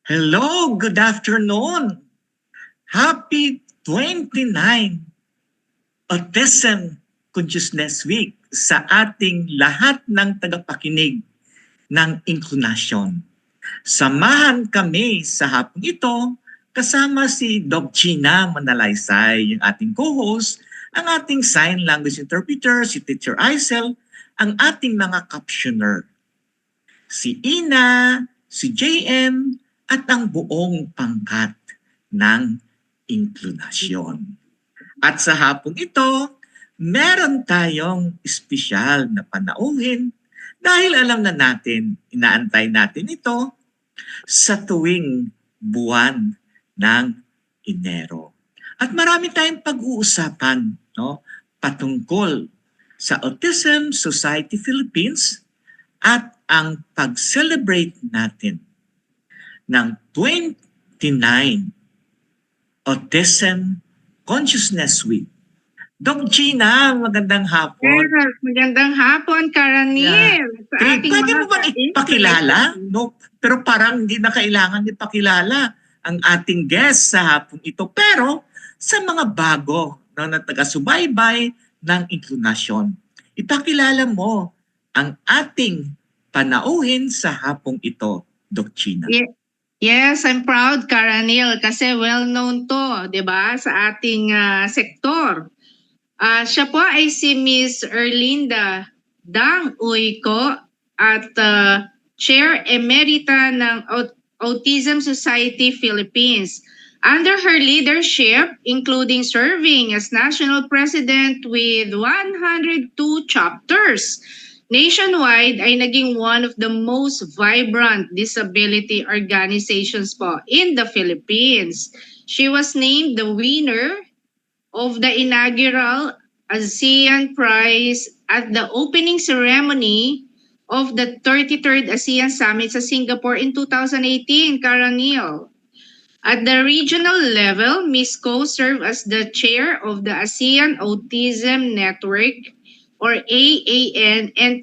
Hello, good afternoon. Happy 29 Autism Consciousness Week sa ating lahat ng tagapakinig ng Inklinasyon. Samahan kami sa hapong ito kasama si Doc Gina Manalaysay, yung ating co-host, ang ating sign language interpreter, si Teacher Aisel, ang ating mga captioner, si Ina, si JM, at ang buong pangkat ng inklinasyon. At sa hapong ito, meron tayong espesyal na panauhin dahil alam na natin, inaantay natin ito sa tuwing buwan ng Enero. At marami tayong pag-uusapan patungkol sa Autism Society Philippines at ang pag-celebrate natin ng 29 Autism Consciousness Week. Doc Gina, magandang hapon. Yes, magandang hapon, Karanil. Yeah. Pwede mo bang ipakilala? No? Pero parang hindi na kailangan ipakilala ang ating guest sa hapon ito. Pero sa mga bago na taga-subaybay ng inklinasyon, ipakilala mo ang ating panauhin sa hapong ito, Doc Gina. Yes, I'm proud, Karanil, kasi well-known to, di ba, sa ating sektor. Siya po ay si Miss Erlinda Dang Uyko at Chair Emerita ng Autism Society Philippines. Under her leadership, including serving as National President with 102 chapters, nationwide ay naging one of the most vibrant disability organizations po in the Philippines. She was named the winner of the inaugural ASEAN Prize at the opening ceremony of the 33rd ASEAN Summit sa Singapore in 2018, Karanil. At the regional level, Ms. Ko served as the chair of the ASEAN Autism Network, or AAN, and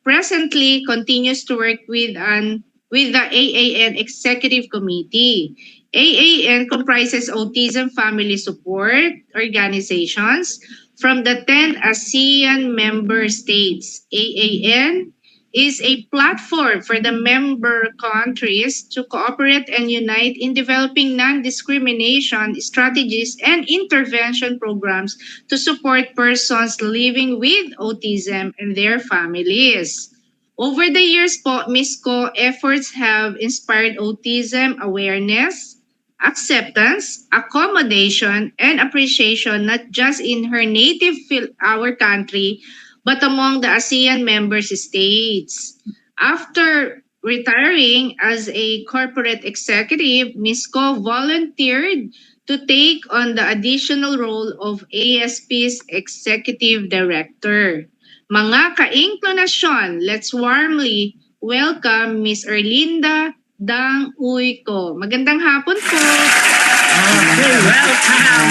presently continues to work with the AAN Executive Committee. AAN comprises autism family support organizations from the 10 ASEAN member states. AAN is a platform for the member countries to cooperate and unite in developing non-discrimination strategies and intervention programs to support persons living with autism and their families. Over the years po, Ms. Ko, efforts have inspired autism awareness, acceptance, accommodation, and appreciation not just in her native our country, but among the ASEAN member states. After retiring as a corporate executive, Ms. Ko volunteered to take on the additional role of ASP's executive director. Mga ka-inklinasyon, let's warmly welcome Ms. Erlinda Dang Uyko. Magandang hapon po. Okay, welcome.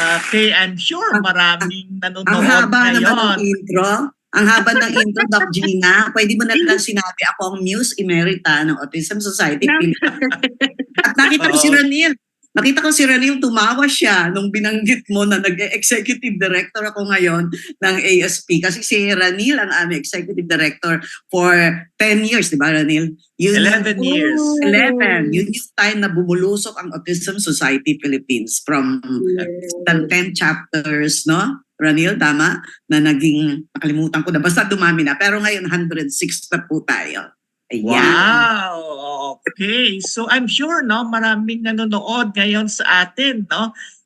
Okay, I'm sure maraming nanonood Ang haba ngayon. naman ng intro. Ang haba ng intro, Doc Gina. Pwede mo na lang sinabi ako ang Muse Emerita ng Autism Society Philippines. At nakita ko si Ranil. Nakita ko si Ranil, tumawa siya nung binanggit mo na nag-executive director ako ngayon ng ASP. Kasi si Ranil ang aming executive director for 10 years, di ba Ranil? 11 years. 11. Yun yung time na bumulusok ang Autism Society Philippines from 10 chapters, no? Ranil, tama? Na naging, nakalimutan ko na, basta dumami na. Pero ngayon, 106 na po tayo. Ayan. Wow! Okay. So I'm sure maraming nanonood ngayon sa atin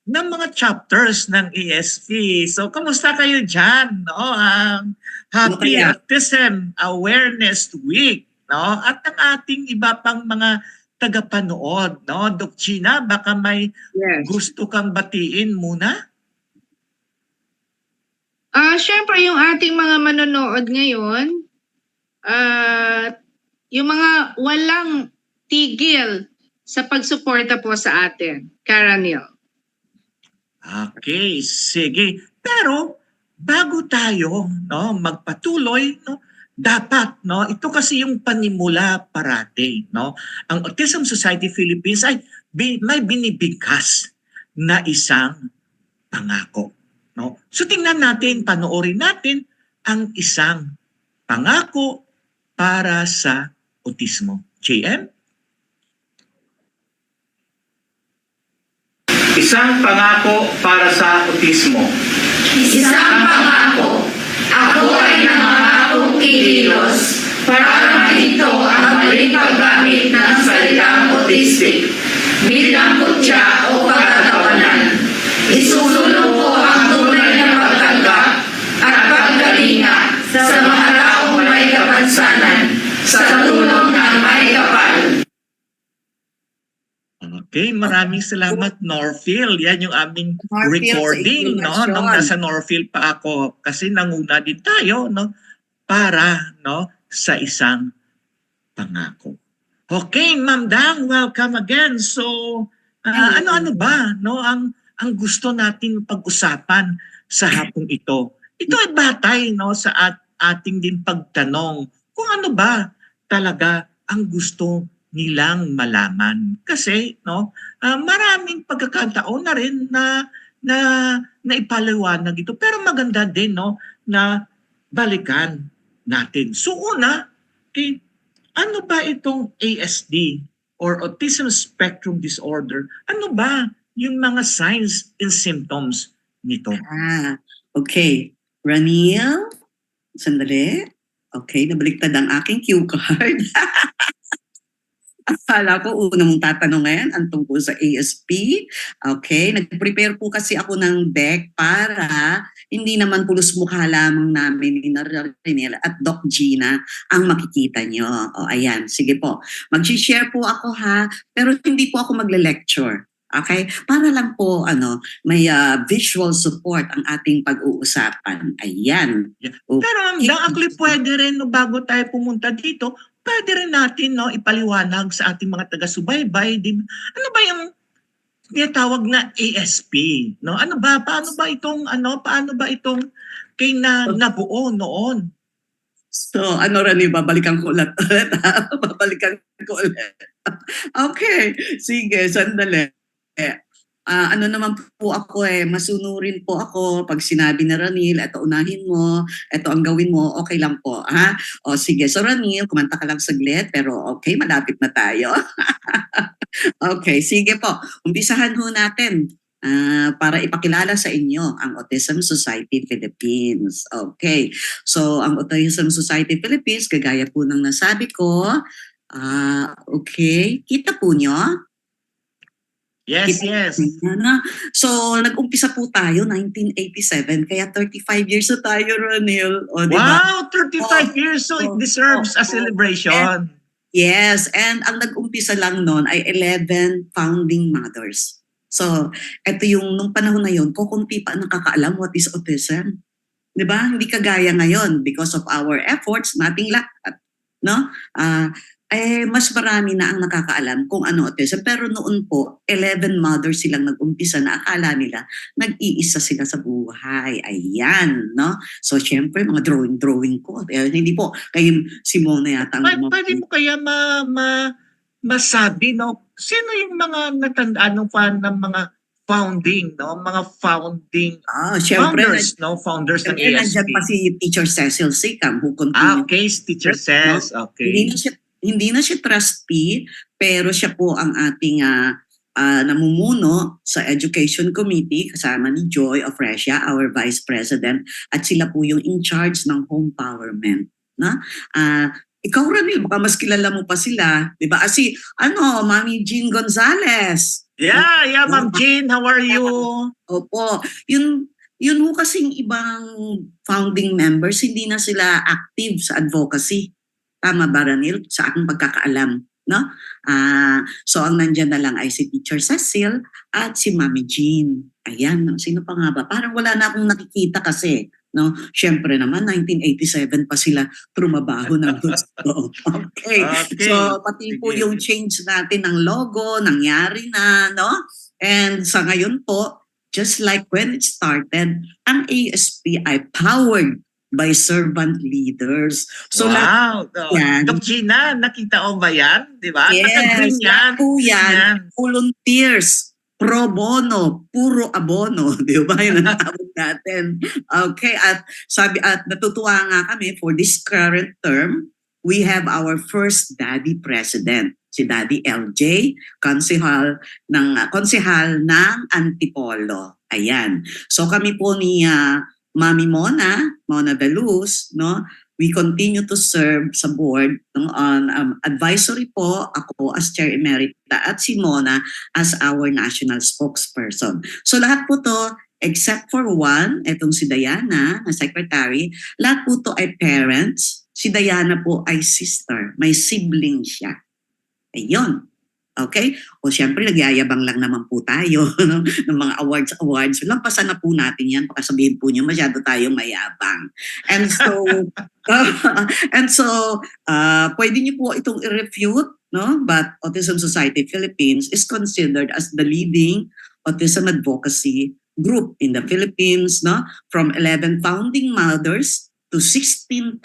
ng mga chapters ng ASP. So kamusta kayo dyan? Happy Autism Awareness Week. At ang ating iba pang mga tagapanood. Doc Gina, baka may gusto kang batiin muna? Siyempre yung ating mga manonood ngayon, yung mga walang tigil sa pagsuporta po sa atin, Karanil. Okay, sige. Pero bago tayo magpatuloy, dapat, no, ito kasi yung panimula parati, no. Ang Autism Society Philippines ay may binibigkas na isang pangako, no. So tingnan natin, panoorin natin ang isang pangako para sa autismo. JM? Isang pangako para sa autismo. Isang pangako, ako ay nangangakong kikilos para mahito ang maling paggamit ng salitang autistic bilang kutya o pagtatawanan. Isusulong ko ang tunay na pagtanggap at paggalinga sa mga taong may kapansanan sa tulong ng may kapal. Okay, maraming salamat Norphil. Yan yung aming Norphil, recording, sa no, invitation. nung nasa Norphil pa ako kasi nanguna din tayo, no, para, no, sa isang pangako. Okay, Ma'am Dang, welcome again. So, ano-ano ba, no, ang gusto nating pag-usapan sa hapong ito? Ito ay batay, no, sa ating din pagtanong kung ano ba talaga ang gusto nilang malaman. Kasi, no, maraming pagkakataon na rin na ipaliwanag ito. Pero maganda din, no, na balikan natin. So una, okay, ano ba itong ASD or Autism Spectrum Disorder? Ano ba yung mga signs and symptoms nito? Okay. Raniel, sandali. Okay, nabaliktad ang aking cue card. Akala ko una mong tatanungin ang tungkol sa ASP. Okay, nag-prepare po kasi ako ng deck para hindi naman pulos mukha lamang namin ni Raniel at Doc Gina ang makikita nyo. O ayan, sige po. Mag-share po ako ha, pero hindi po ako magle-lecture. Okay? Para lang po may visual support ang ating pag-uusapan. Ayan. Yeah. Okay. Pero actually pwede rin, no, bago tayo pumunta dito, pwede rin natin, no, ipaliwanag sa ating mga taga-subaybay. Ano ba yung tinatawag na ASP? No? Ano ba? Paano ba itong kay nabuo noon? So, Rani, babalikan ko ulit. Babalikan ko ulit. Okay. Sige, sandali. Ano naman po ako masunurin po ako pag sinabi na Ranil, eto unahin mo, eto ang gawin mo, okay lang po, ha? O sige, so Ranil, kumanta ka lang saglit, pero okay, malapit na tayo. Okay, sige po, umpisahan ho natin para ipakilala sa inyo ang Autism Society Philippines. Okay, so ang Autism Society Philippines, kagaya po ng nasabi ko, okay, kita po nyo? Yes, yes. So, nag-umpisa po tayo 1987, kaya 35 years na tayo, Ranil. O, diba? Wow, 35 years, so it deserves a celebration. Yes, and ang nag-umpisa lang noon ay 11 founding mothers. So, eto yung nung panahon na yun, kukunti pa ang nakakaalam what is autism. Diba? Hindi kagaya ngayon because of our efforts, nating lahat. No? Mas marami na ang nakakaalam kung ano autism. Pero noon po, 11 mothers silang nag-umpisa na akala nila nag-iisa sila sa buhay. Ayan, no? So, syempre, mga drawing ko. Hindi po, kayo Simona yata. Pwede mo kaya masabi, no? Sino yung mga natandaan ng mga founding, no? Mga founding syempre, founders, no? Founders ng ASP. Nandiyan pa si Teacher Cecil Sicam who continued. Okay, Teacher Cez. Okay. Hindi na siya trustee, pero siya po ang ating namumuno sa Education Committee kasama ni Joy of Russia, our Vice President, at sila po yung in charge ng home empowerment. No? Ikaw, Ranil, baka mas kilala mo pa sila. Di ba? Kasi, Mami Jean Gonzalez. Yeah, Ma'am Jean, how are you? Opo. Yun ho kasing ibang founding members, hindi na sila active sa advocacy. Tama ba, Ranil? Sa aking pagkakaalam. No? So, ang nandyan na lang ay si Teacher Cecil at si Mami Jean. Ayan, sino pa nga ba? Parang wala na akong nakikita kasi. No? Siyempre naman, 1987 pa sila trumabaho ng gusto. Okay. So, pati po yung change natin ng logo, nangyari na, no? And sa ngayon po, just like when it started, ang ASP ay powered by servant leaders. So lahat wow. yan, Doc Gina, nakita mo ba yan? Di ba? Green yes, yan. lahat po Green yan, yan. volunteers, pro bono, puro abono, di ba? Yun ang tawag natin. Okay, at natutuwa nga kami for this current term, we have our first Daddy President, si Daddy LJ, konsehal ng Antipolo. Ayan. So kami po ni Mami Mona Veluz, no? We continue to serve sa board on advisory po, ako as Chair Emerita at si Mona as our national spokesperson. So lahat po to, except for one, etong si Diana na secretary, lahat po to ay parents. Si Diana po ay sister, may sibling siya. Ayun. Okay? O siyempre, nagyayabang lang naman po tayo no? ng mga awards. Lampasan na po natin yan. Baka sabihin po nyo, masyado tayong mayabang. And so, pwede nyo po itong i-refute, no? But Autism Society Philippines is considered as the leading autism advocacy group in the Philippines, no? From 11 founding mothers to 16,000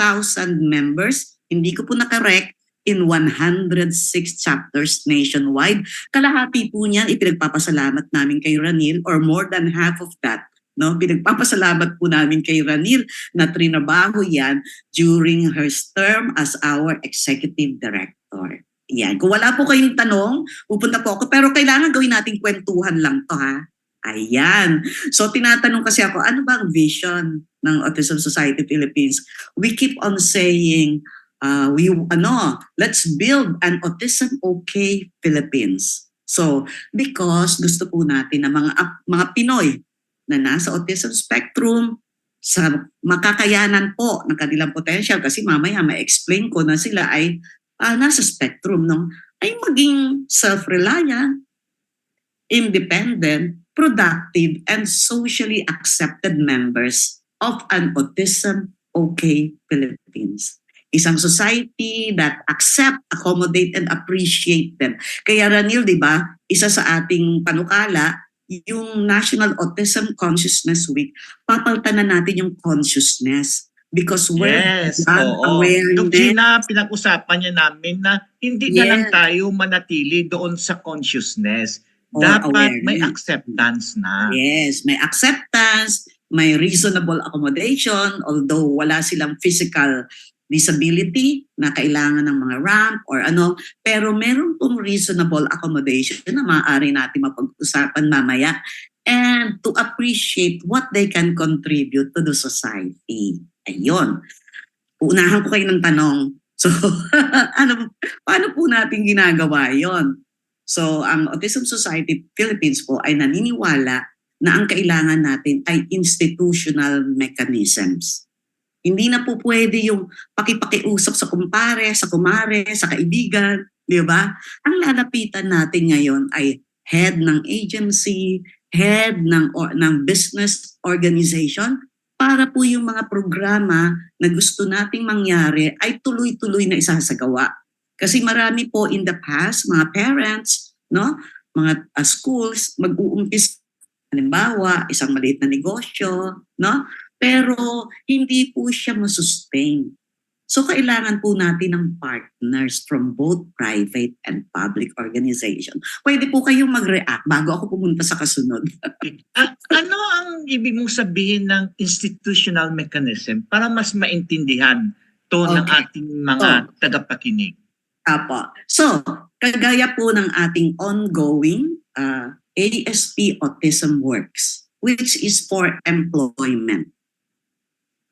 members. Hindi ko po nakarek, in 106 chapters nationwide. Kalahati po niyan, ipinagpapasalamat namin kay Ranil, or more than half of that. No? Pinagpapasalamat po namin kay Ranil na trinabaho yan during her term as our executive director. Yan. Kung wala po kayong tanong, pupunta po ako. Pero kailangan gawin nating kwentuhan lang to, ha? Ayan. So tinatanong kasi ako, ano ba ang vision ng Autism Society Philippines? We keep on saying, let's build an autism okay Philippines. So, because gusto po natin na mga Pinoy na nasa autism spectrum, sa makakayanan po ng kanilang potential, kasi mamaya ma-explain ko na sila ay nasa spectrum, no? Ay maging self-reliant, independent, productive, and socially accepted members of an autism okay Philippines. Isang society that accept, accommodate, and appreciate them. Kaya Ranil, di ba, isa sa ating panukala, yung National Autism Consciousness Week, papalitan na natin yung consciousness. Because Yes, awareness. Doc Gina, pinag-usapan niya namin na hindi na lang Yes. tayo manatili doon sa consciousness. Or Dapat may awareness. acceptance na. Yes, may acceptance, may reasonable accommodation, although wala silang physical disability na kailangan ng mga ramp or ano, pero meron pong reasonable accommodation na maaari natin mapag-usapan mamaya, and to appreciate what they can contribute to the society. Ayun. Uunahan ko kayo ng tanong. So, paano po natin ginagawa yon? So, ang Autism Society Philippines po ay naniniwala na ang kailangan natin ay institutional mechanisms. Hindi na po pwede yung pakipakiusap sa kumpare, sa kumare, sa kaibigan, di ba? Ang lalapitan natin ngayon ay head ng agency, head ng business organization, para po yung mga programa na gusto nating mangyari ay tuloy-tuloy na isasagawa. Kasi marami po in the past, mga parents, no, mga schools, mag-uumpis, halimbawa, isang maliit na negosyo, no? Pero hindi po siya masustain. So kailangan po natin ng partners from both private and public organization. Pwede po kayong mag-react bago ako pumunta sa kasunod. Ano ang ibig mong sabihin ng institutional mechanism para mas maintindihan to ng Okay. ating mga tagapakinig? Apo. So, kagaya po ng ating ongoing ASP Autism Works, which is for employment.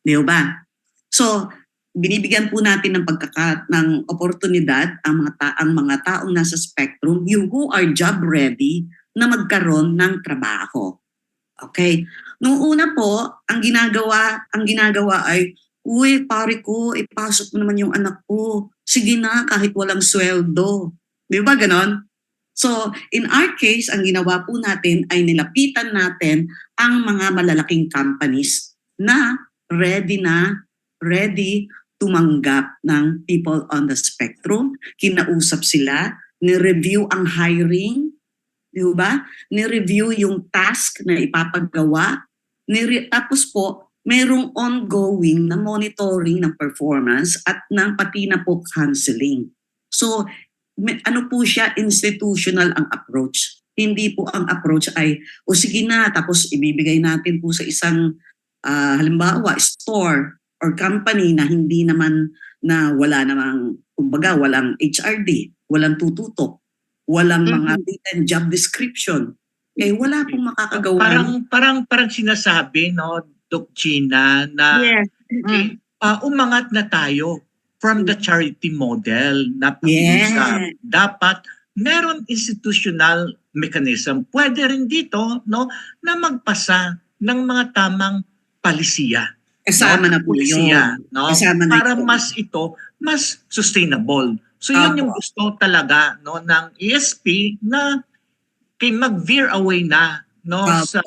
Di ba? So, binibigyan po natin ng ng oportunidad ang mga taong nasa spectrum, you who are job ready, na magkaroon ng trabaho. Okay? Noong una po, ang ginagawa ay, uy, pare ko, ipasok mo naman yung anak ko. Sige na, kahit walang sweldo. Di ba ganon? So, in our case, ang ginawa po natin ay nilapitan natin ang mga malalaking companies na ready tumanggap ng people on the spectrum. Kinausap sila, ni-review ang hiring, di ba? Ni-review yung task na ipapagawa, tapos po, merong ongoing na monitoring ng performance at ng pati na po counseling. So, ano po siya, institutional ang approach. Hindi po ang approach ay, o sige na, tapos ibibigay natin po sa isang, halimbawa, store or company na hindi naman, na wala namang, kumbaga, walang HRD, walang tututok, walang mga written job description. Wala pong makakagawa. Parang sinasabi, no, Doc Gina, na Yes. umangat na tayo from the charity model na pag-iusap. Dapat meron institutional mechanism. Pwede rin dito, no, na magpasa ng mga tamang palisiya. Kasama na po Pulisiya, yun. no? Kasama na Para ito. mas sustainable. So yun yung gusto talaga, no, ng ESP na mag-veer away na, no, sa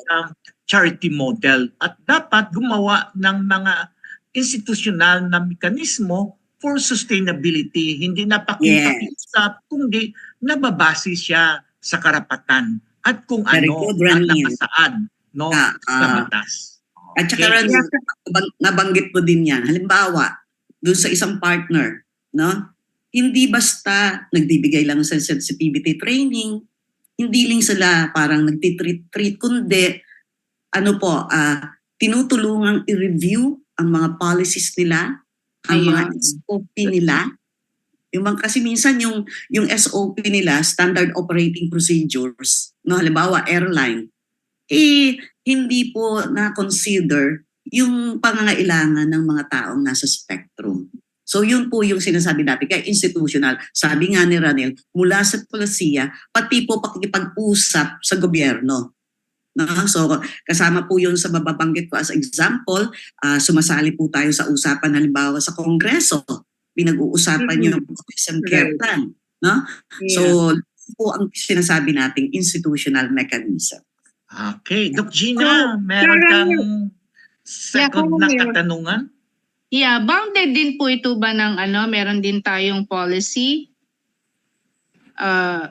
charity model, at dapat gumawa ng mga institutional na mekanismo for sustainability. Hindi na pakita-usap, kundi nababase siya sa karapatan at kung Very ano good, ang Rani. nakasaad, no, sa batas. At saka rin, nabanggit mo din yan. Halimbawa, doon sa isang partner, no? Hindi basta nagbibigay lang sa sensitivity training, hindi lang sila parang nagtitreat, kundi tinutulungang i-review ang mga policies nila, ang mga SOP nila. Kasi minsan yung SOP nila, standard operating procedures, no, halimbawa airline, hindi po na-consider yung pangangailangan ng mga taong nasa spectrum. So yun po yung sinasabi natin, kaya institutional. Sabi nga ni Ranil, mula sa polisiya, pati po pakikipag-usap sa gobyerno. No? So kasama po yun sa mababanggit ko as example, sumasali po tayo sa usapan halimbawa sa Kongreso, pinag-uusapan yung autism care plan. No? So po ang sinasabi nating institutional mechanism. Okay. Doc Gina, meron kang second na katanungan? Yeah, bounded din po ito ba ng meron din tayong policy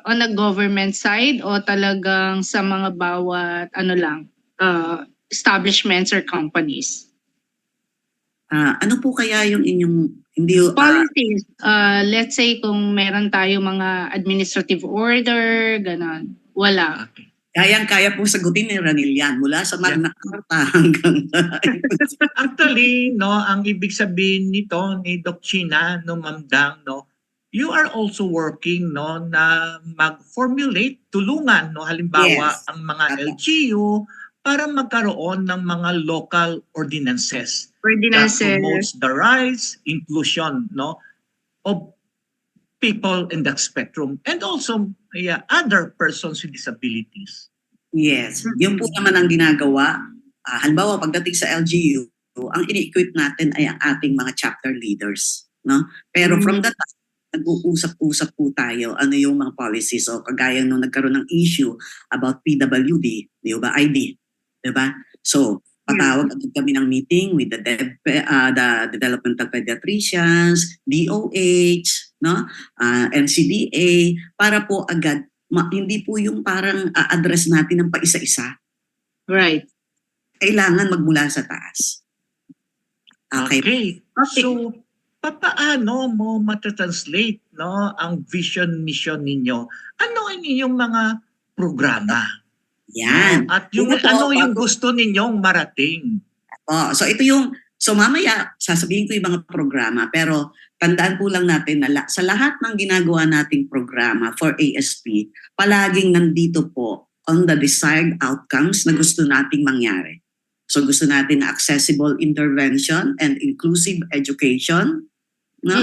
on the government side o talagang sa mga bawat establishments or companies? Ano po kaya yung inyong policies? Let's say kung meron tayong mga administrative order, ganon. Wala. Okay. Kayang-kaya pong sagutin ni Ranil yan mula sa Magna Carta hanggang Actually, no, ang ibig sabihin nito ni Doc Gina, no, Ma'am Dang, no, you are also working, no, na mag-formulate, tulungan, no, halimbawa ang mga LGU para magkaroon ng mga local ordinances that promotes the rights, inclusion, no, of people in the spectrum and also other persons with disabilities. Yes, yun po naman ang ginagawa. Halimbawa, pagdating sa LGU, ang ini-equip natin ay ang ating mga chapter leaders. No? Pero from that time, nag-uusap-usap po tayo ano yung mga policies. So, kagaya nung nagkaroon ng issue about PWD, di ba, ID. Di ba? So, patawag agad kami ng meeting with the developmental pediatricians, DOH, no? NCDA, para po agad hindi po yung parang address natin ng paisa-isa. Right. Kailangan magmula sa taas. Okay. So, paano mo matatranslate, no, ang vision, mission ninyo? Ano ang inyong mga programa? Yan. At yung, yung gusto ninyong marating? So mamaya, sasabihin ko yung mga programa, pero tandaan po lang natin na sa lahat ng ginagawa nating programa for ASP, palaging nandito po on the desired outcomes na gusto nating mangyari. So gusto natin na accessible intervention and inclusive education. No?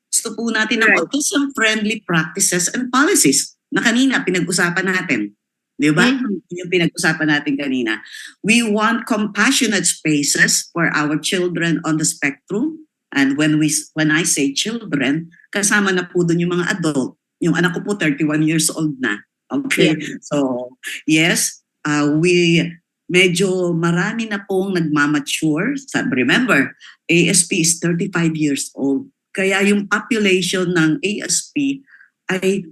Gusto po natin ng autism-friendly practices and policies na kanina pinag-usapan natin. Di ba? Yung pinag-usapan natin kanina. We want compassionate spaces for our children on the spectrum. And when I say children, kasama na po dun yung mga adult. Yung anak ko po 31 years old na. Okay? Yeah. So, yes, medyo marami na pong nagmamature. Remember, ASP is 35 years old. Kaya yung population ng ASP ay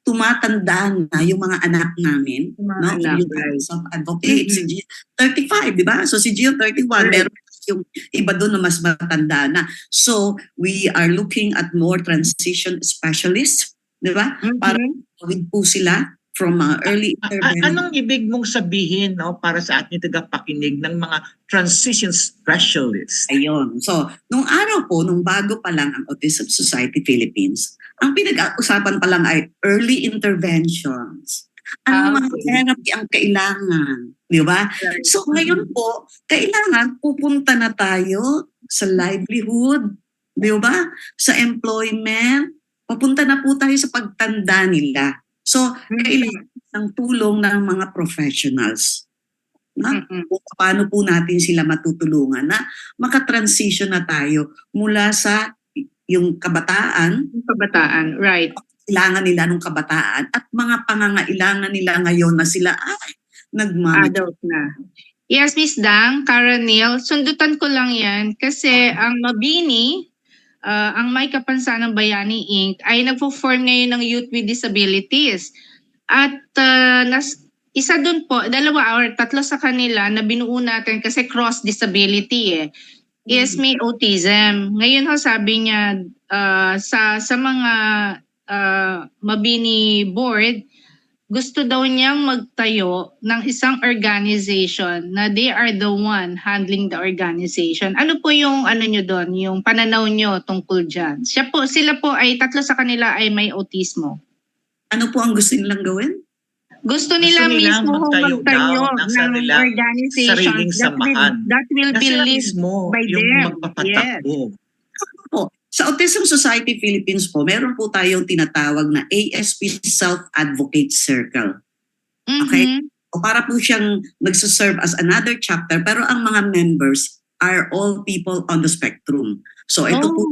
tumatanda na yung mga anak namin, Mga no? anak, Yung right. advocate, si Gio, 35, di ba? So si Gio 31, Right. meron yung iba doon na mas matanda na. So we are looking at more transition specialists, di ba? Para Mhm. tawid po sila from early intervention. Anong ibig mong sabihin, no, para sa ating tagapakinig ng mga transition specialists? Ayun. So, nung araw po, nung bago pa lang ang Autism Society Philippines, ang pinag-uusapan pa lang ay early interventions. Anong mga Okay. therapy ang kailangan? Di ba? Right. So, ngayon po, kailangan pupunta na tayo sa livelihood, di ba? Sa employment, papunta na po tayo sa pagtanda nila. So, kailangan ng tulong ng mga professionals. Na? Mhm. Kung paano po natin sila matutulungan na makatransition na tayo mula sa yung kabataan, Yung kabataan, right. kailangan nila nung kabataan at mga pangangailangan nila ngayon na sila ay Adult na. Yes, Miss Dang, Karanil, sundutan ko lang yan kasi ang Mabini, ang May Kapansanang Bayani Inc. ay nagpo-form ngayon ng Youth with Disabilities. At isa dun po, 2 or 3 sa kanila na binuo natin kasi cross disability is may autism. Ngayon ho sabi niya sa mga Mabini board, gusto daw niyang magtayo ng isang organization na they are the one handling the organization. Ano po yung ano nyo doon, yung pananaw nyo tungkol dyan? Sila po ay 3 sa kanila ay may autismo. Ano po ang gusto nilang gawin? Gusto nila nilang mismo magtayo magtayo daw ng ng sariling organization samahan. that will Na be sila led mismo by yung them. magpapatakbo. Po, sa Autism Society Philippines po, meron po tayong tinatawag na ASP Self-Advocate Circle. Okay? Mhm. O para po siyang nagsaserve as another chapter, pero ang mga members are all people on the spectrum. So ito po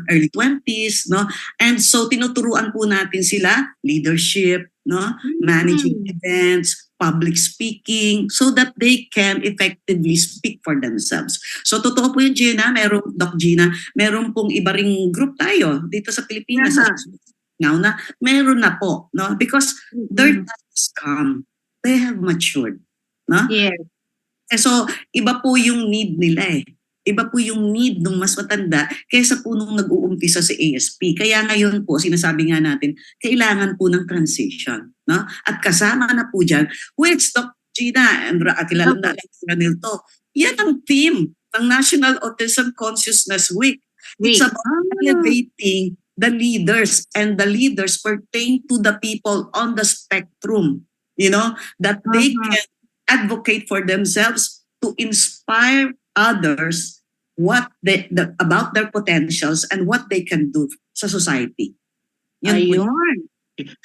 early 20s, no? And so tinuturuan po natin sila leadership, no? Managing events, public speaking, so that they can effectively speak for themselves. So totoo po yun, Gina, Doc Gina, meron pong iba ring group tayo dito sa Pilipinas. Now na meron na po, no? Because their time has come. They have matured, no? Yes. So iba po yung need nila Iba po yung need ng mas matanda kaysa po nung nag-uumpisa sa ASP. Kaya ngayon po, sinasabi nga natin, kailangan po ng transition. No? At kasama na po dyan, which Doc Gina and kilala na Ranil to, yan ang theme ng National Autism Consciousness Week. It's about elevating the leaders, and the leaders pertain to the people on the spectrum, that they can advocate for themselves to inspire others about their potentials and what they can do sa society. Yun po. Ayun.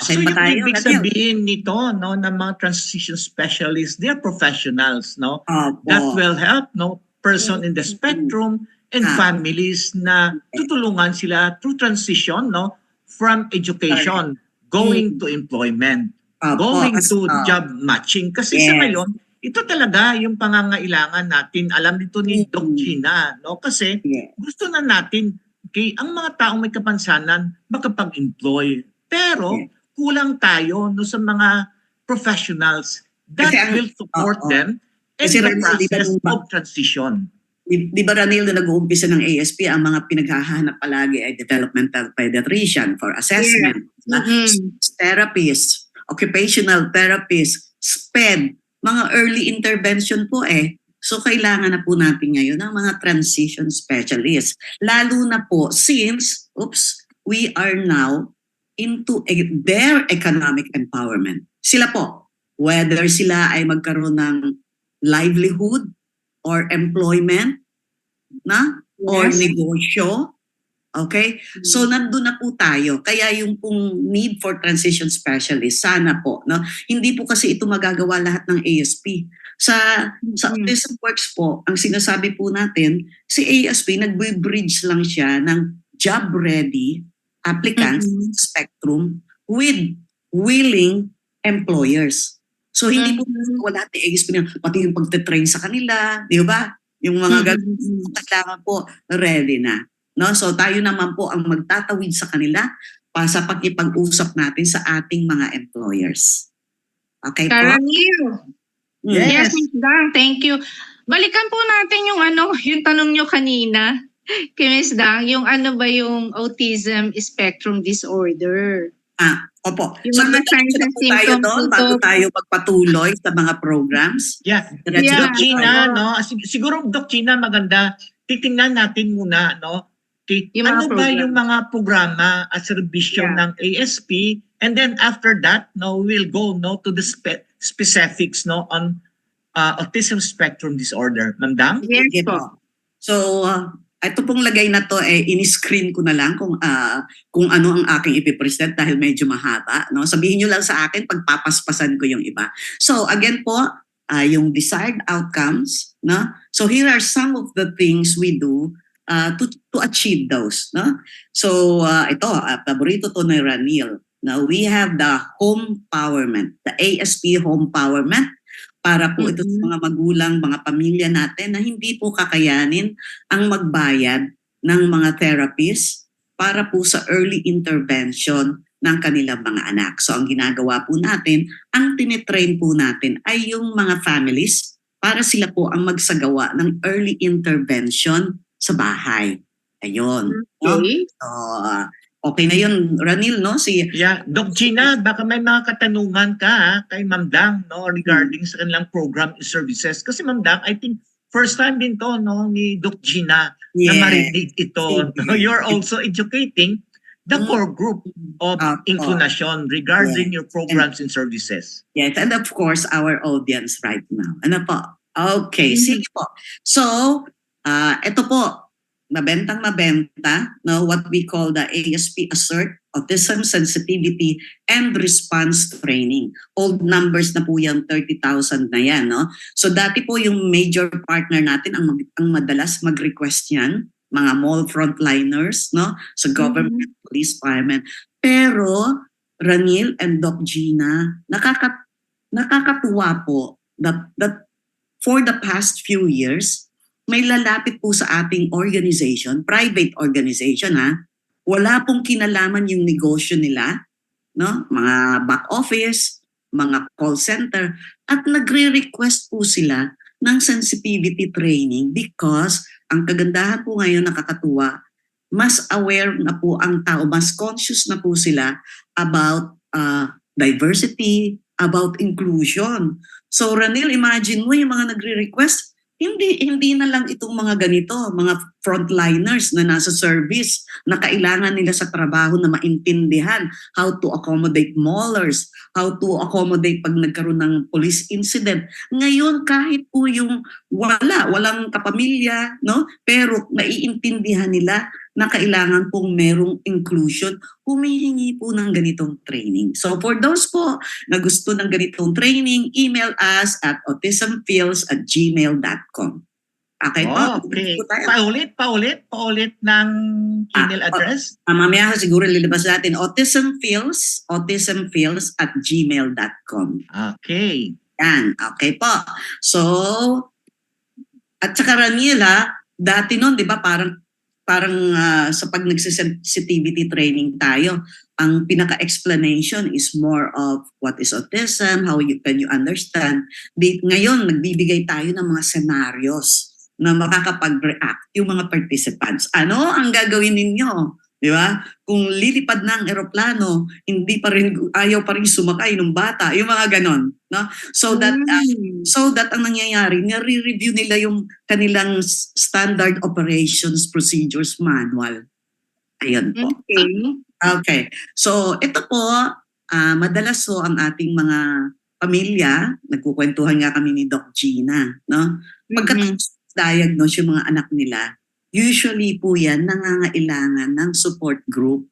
So Okay ba yung tayo, ibig Daniel? sabihin nito, no, ng mga transition specialists, they are professionals, no, Opo. that will help, no, person in the spectrum and families na tutulungan sila through transition, no, from education going to employment, Opo. going to job matching. Kasi sa ngayon, ito talaga yung pangangailangan natin. Alam nito ni Doc Gina, no? Kasi gusto na natin ang mga taong may kapansanan makapag-employ. Pero kulang tayo no, sa mga professionals that will support them in Kasi the Ranil, process of transition. Di ba Ranil, na nag-uumpisa ng ASP, ang mga pinaghahanap palagi ay developmental pediatrician for assessment, therapists, occupational therapists, SPED, mga early intervention po So kailangan na po natin ngayon ng mga transition specialists. Lalo na po since, we are now into their economic empowerment. Sila po, whether sila ay magkaroon ng livelihood or employment, or negosyo, okay? So nandun na po tayo. Kaya yung pong need for transition specialists, sana po, no? Hindi po kasi ito magagawa lahat ng ASP. Sa Autism Works po, ang sinasabi po natin, si ASP nag-bridge lang siya ng job-ready applicants spectrum with willing employers. So hindi po wala ni ASP na pati yung pagte-train sa kanila, di ba? Yung mga kailangan po ready na. No? So tayo naman po ang magtatawid sa kanila pa sa pakipag-usap natin sa ating mga employers. Okay po? Karanil. Mm. Yes, Miss Dang, thank you. Balikan po natin yung yung tanong nyo kanina kay Miss Dang, yung ano ba yung autism spectrum disorder? Opo. Yung So, mga signs na and po tayo symptoms doon nito. bago tayo magpatuloy sa mga programs. Yeah. Diretso Yeah. Doc Gina, Oo. no? Siguro Doc Gina, maganda. Titingnan natin muna, no? Yung mga Ano ba program. yung mga programa at serbisyo Yeah. ng ASP, and then after that, no, we'll go no to the specifics no on autism spectrum disorder. Mandang? Yes Sige po. po. So, ito pong lagay na to ini-screen ko na lang kung ano ang aking ipipresent dahil medyo mahaba, no? Sabihin niyo lang sa akin pagpapaspasan ko yung iba. So, again po, yung desired outcomes, no? So, here are some of the things we do to achieve those, no? So, ito, paborito to ni Ranil. Now, we have the home empowerment, the ASP home empowerment, para po ito sa mga magulang, mga pamilya natin na hindi po kakayanin ang magbayad ng mga therapists para po sa early intervention ng kanilang mga anak. So ang ginagawa po natin, ang tinitrain po natin ay yung mga families para sila po ang magsagawa ng early intervention sa bahay. Ayun. No? Okay. So, okay na yun, Ranil, no? Yeah, Doc Gina, baka may mga katanungan ka kay Ma'am Dang, no, regarding sa kanilang program and services. Kasi Ma'am Dang, I think first time din to, no, ni Doc Gina na marinig ito. No? You're also educating the core group of inclination regarding your programs and services. Yes, and of course, our audience right now. Ano po? Okay, sige po. So, ito po, mabenta, no, what we call the ASP Assert, Autism Sensitivity and Response Training. Old numbers na po yung 30,000 na yan, no? So dati po yung major partner natin ang madalas mag-request yan, mga mall frontliners, no? Sa government, police, firemen. Pero, Ranil and Doc Gina, nakakatuwa po that for the past few years, may lalapit po sa ating organization, private organization wala pong kinalaman yung negosyo nila, no? Mga back office, mga call center, at nagre-request po sila ng sensitivity training because ang kagandahan po ngayon, nakakatuwa, mas aware na po ang tao, mas conscious na po sila about diversity, about inclusion. So Ranil, imagine mo yung mga nagre-request, hindi na lang itong mga ganito, mga frontliners na nasa service na kailangan nila sa trabaho na maintindihan how to accommodate maulers, how to accommodate pag nagkaroon ng police incident. Ngayon, kahit po yung walang kapamilya, no? Pero naiintindihan nila na kailangan pong merong inclusion, humihingi po ng ganitong training. So for those po na gusto ng ganitong training, email us at autismfeels@gmail.com. Okay po? Okay. Paulit ng email address. Mamaya siguro lilabas natin, autismfeels@gmail.com. Okay. Yan, okay po. So, at saka Ranila, dati nun, di ba, parang sa pag nagsisensitivity training tayo, ang pinaka-explanation is more of what is autism, how can you understand. Ngayon, nagbibigay tayo ng mga scenarios na makakapag-react yung mga participants. Ano ang gagawin ninyo? Di ba? Kung lilipad na ang eroplano, ayaw pa rin sumakay ng bata, yung mga ganon. No? So that ang nangyayari, nare-review nila yung kanilang standard operations procedures manual. Ayun po. Okay. So ito po, madalas so ang ating mga pamilya, nagkukwentuhan nga kami ni Doc Gina, no? Pagkatapos diagnose yung mga anak nila, usually po yan nangangailangan ng support group.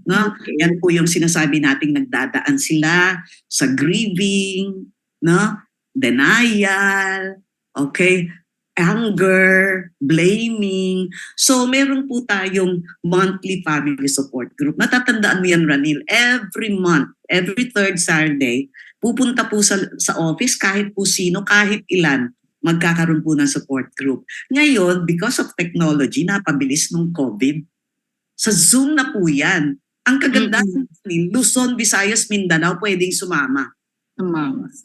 No? Okay. Yan po yung sinasabi nating nagdadaan sila sa grieving, no? Denial, okay? Anger, blaming. So meron po tayong monthly family support group. Natatandaan mo yan, Ranil, every month, every third Saturday, pupunta po sa office kahit po sino, kahit ilan, magkakaroon po ng support group. Ngayon, because of technology, napabilis nung COVID, sa Zoom na po yan. Ang kagandahan, Luzon, Visayas, Mindanao, pwedeng sumama.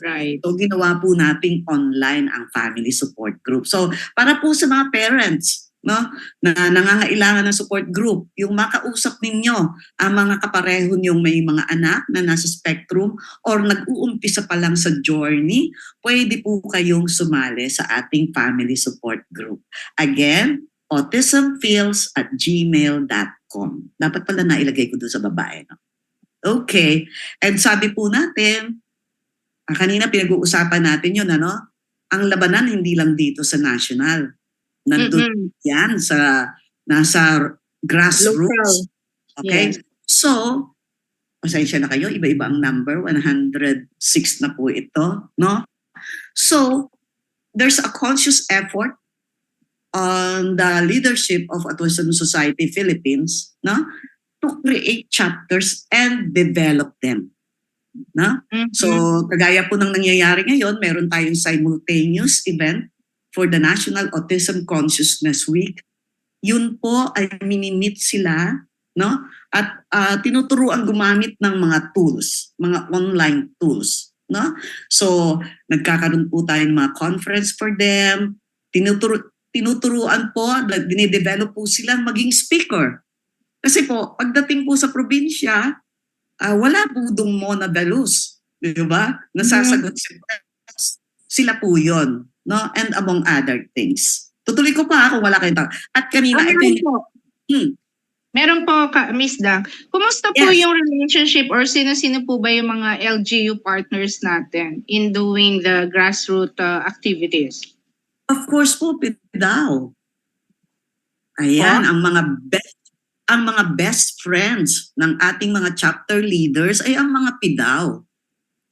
Right. So, ginawa po nating online ang family support group. So, para po sa mga parents, no, na nangangailangan ng support group, yung makausap ninyo ang mga kapareho niyong may mga anak na nasa spectrum or nag-uumpisa pa lang sa journey, pwede po kayong sumali sa ating family support group. Again, autismfeels@gmail.com. Dapat pala nailagay ko doon sa babae. No? Okay. And sabi po natin, kanina pinag-uusapan natin yun, ano? Ang labanan hindi lang dito sa national. Nandun yan sa nasa grassroots. Okay? Yes. So, pasensya na kayo, iba-iba ang number, 106 na po ito, no? So, there's a conscious effort on the leadership of Autism Society Philippines, no? To create chapters and develop them. No? So, kagaya po ng nangyayari ngayon, meron tayong simultaneous event for the National Autism Consciousness Week. Yun po ay minimit sila, no? At tinuturuan gumamit ng mga tools, mga online tools, no? So, nagkakaroon po tayo ng mga conference for them. Tinuturuan po, dinidevelop po sila maging speaker. Kasi po, pagdating po sa probinsya, wala po dong Mona Veluz, di ba? Nasasagot sila po yun, no? And among other things. Tutuloy ko pa kung wala kayong tao. At kanina, Meron po, Miss Dang. Kumusta po yung relationship or sino-sino po ba yung mga LGU partners natin in doing the grassroots activities? Of course po, PIDAW. Ayan, ang mga best friends ng ating mga chapter leaders ay ang mga PIDAW.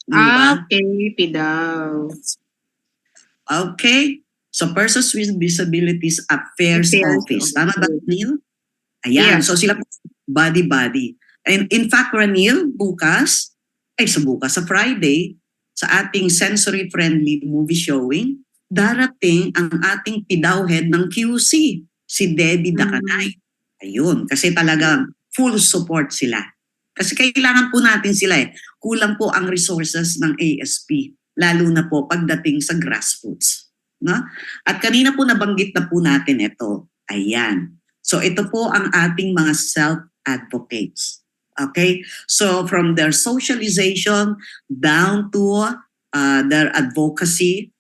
Diba? Okay, PIDAW. Okay. So, Persons with Disabilities Affairs Office. Tama ba, Ranil? Ayan. Yes. So, sila body-body. And in fact, Ranil, sa Friday, sa ating sensory-friendly movie showing, darating ang ating PIDAW head ng QC, si Debbie Dacanay. Ayun. Kasi talagang full support sila. Kasi kailangan po natin sila eh. Kulang po ang resources ng ASP. Lalo na po pagdating sa grassroots. No? At kanina po nabanggit na po natin ito. Ayan. So ito po ang ating mga self-advocates. Okay? So from their socialization down to their advocacy,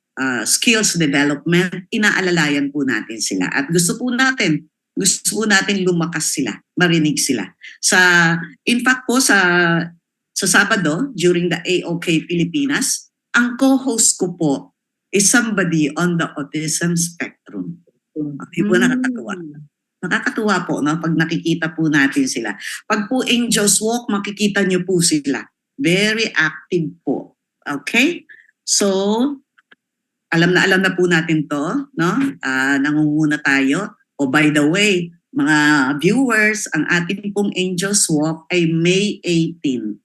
skills development, inaalalayan po natin sila. At gusto po natin lumakas sila, marinig sila. In fact po, sa Sabado, during the AOK Pilipinas, ang co-host ko po is somebody on the autism spectrum. Okay po, nakakatuwa. Nakakatuwa po, no? Pag nakikita po natin sila. Pag po Angels Walk, makikita nyo po sila. Very active po. Okay? So, alam na po natin to, no? Nangunguna tayo. Oh, by the way, mga viewers, ang ating pong Angels Walk ay May 18.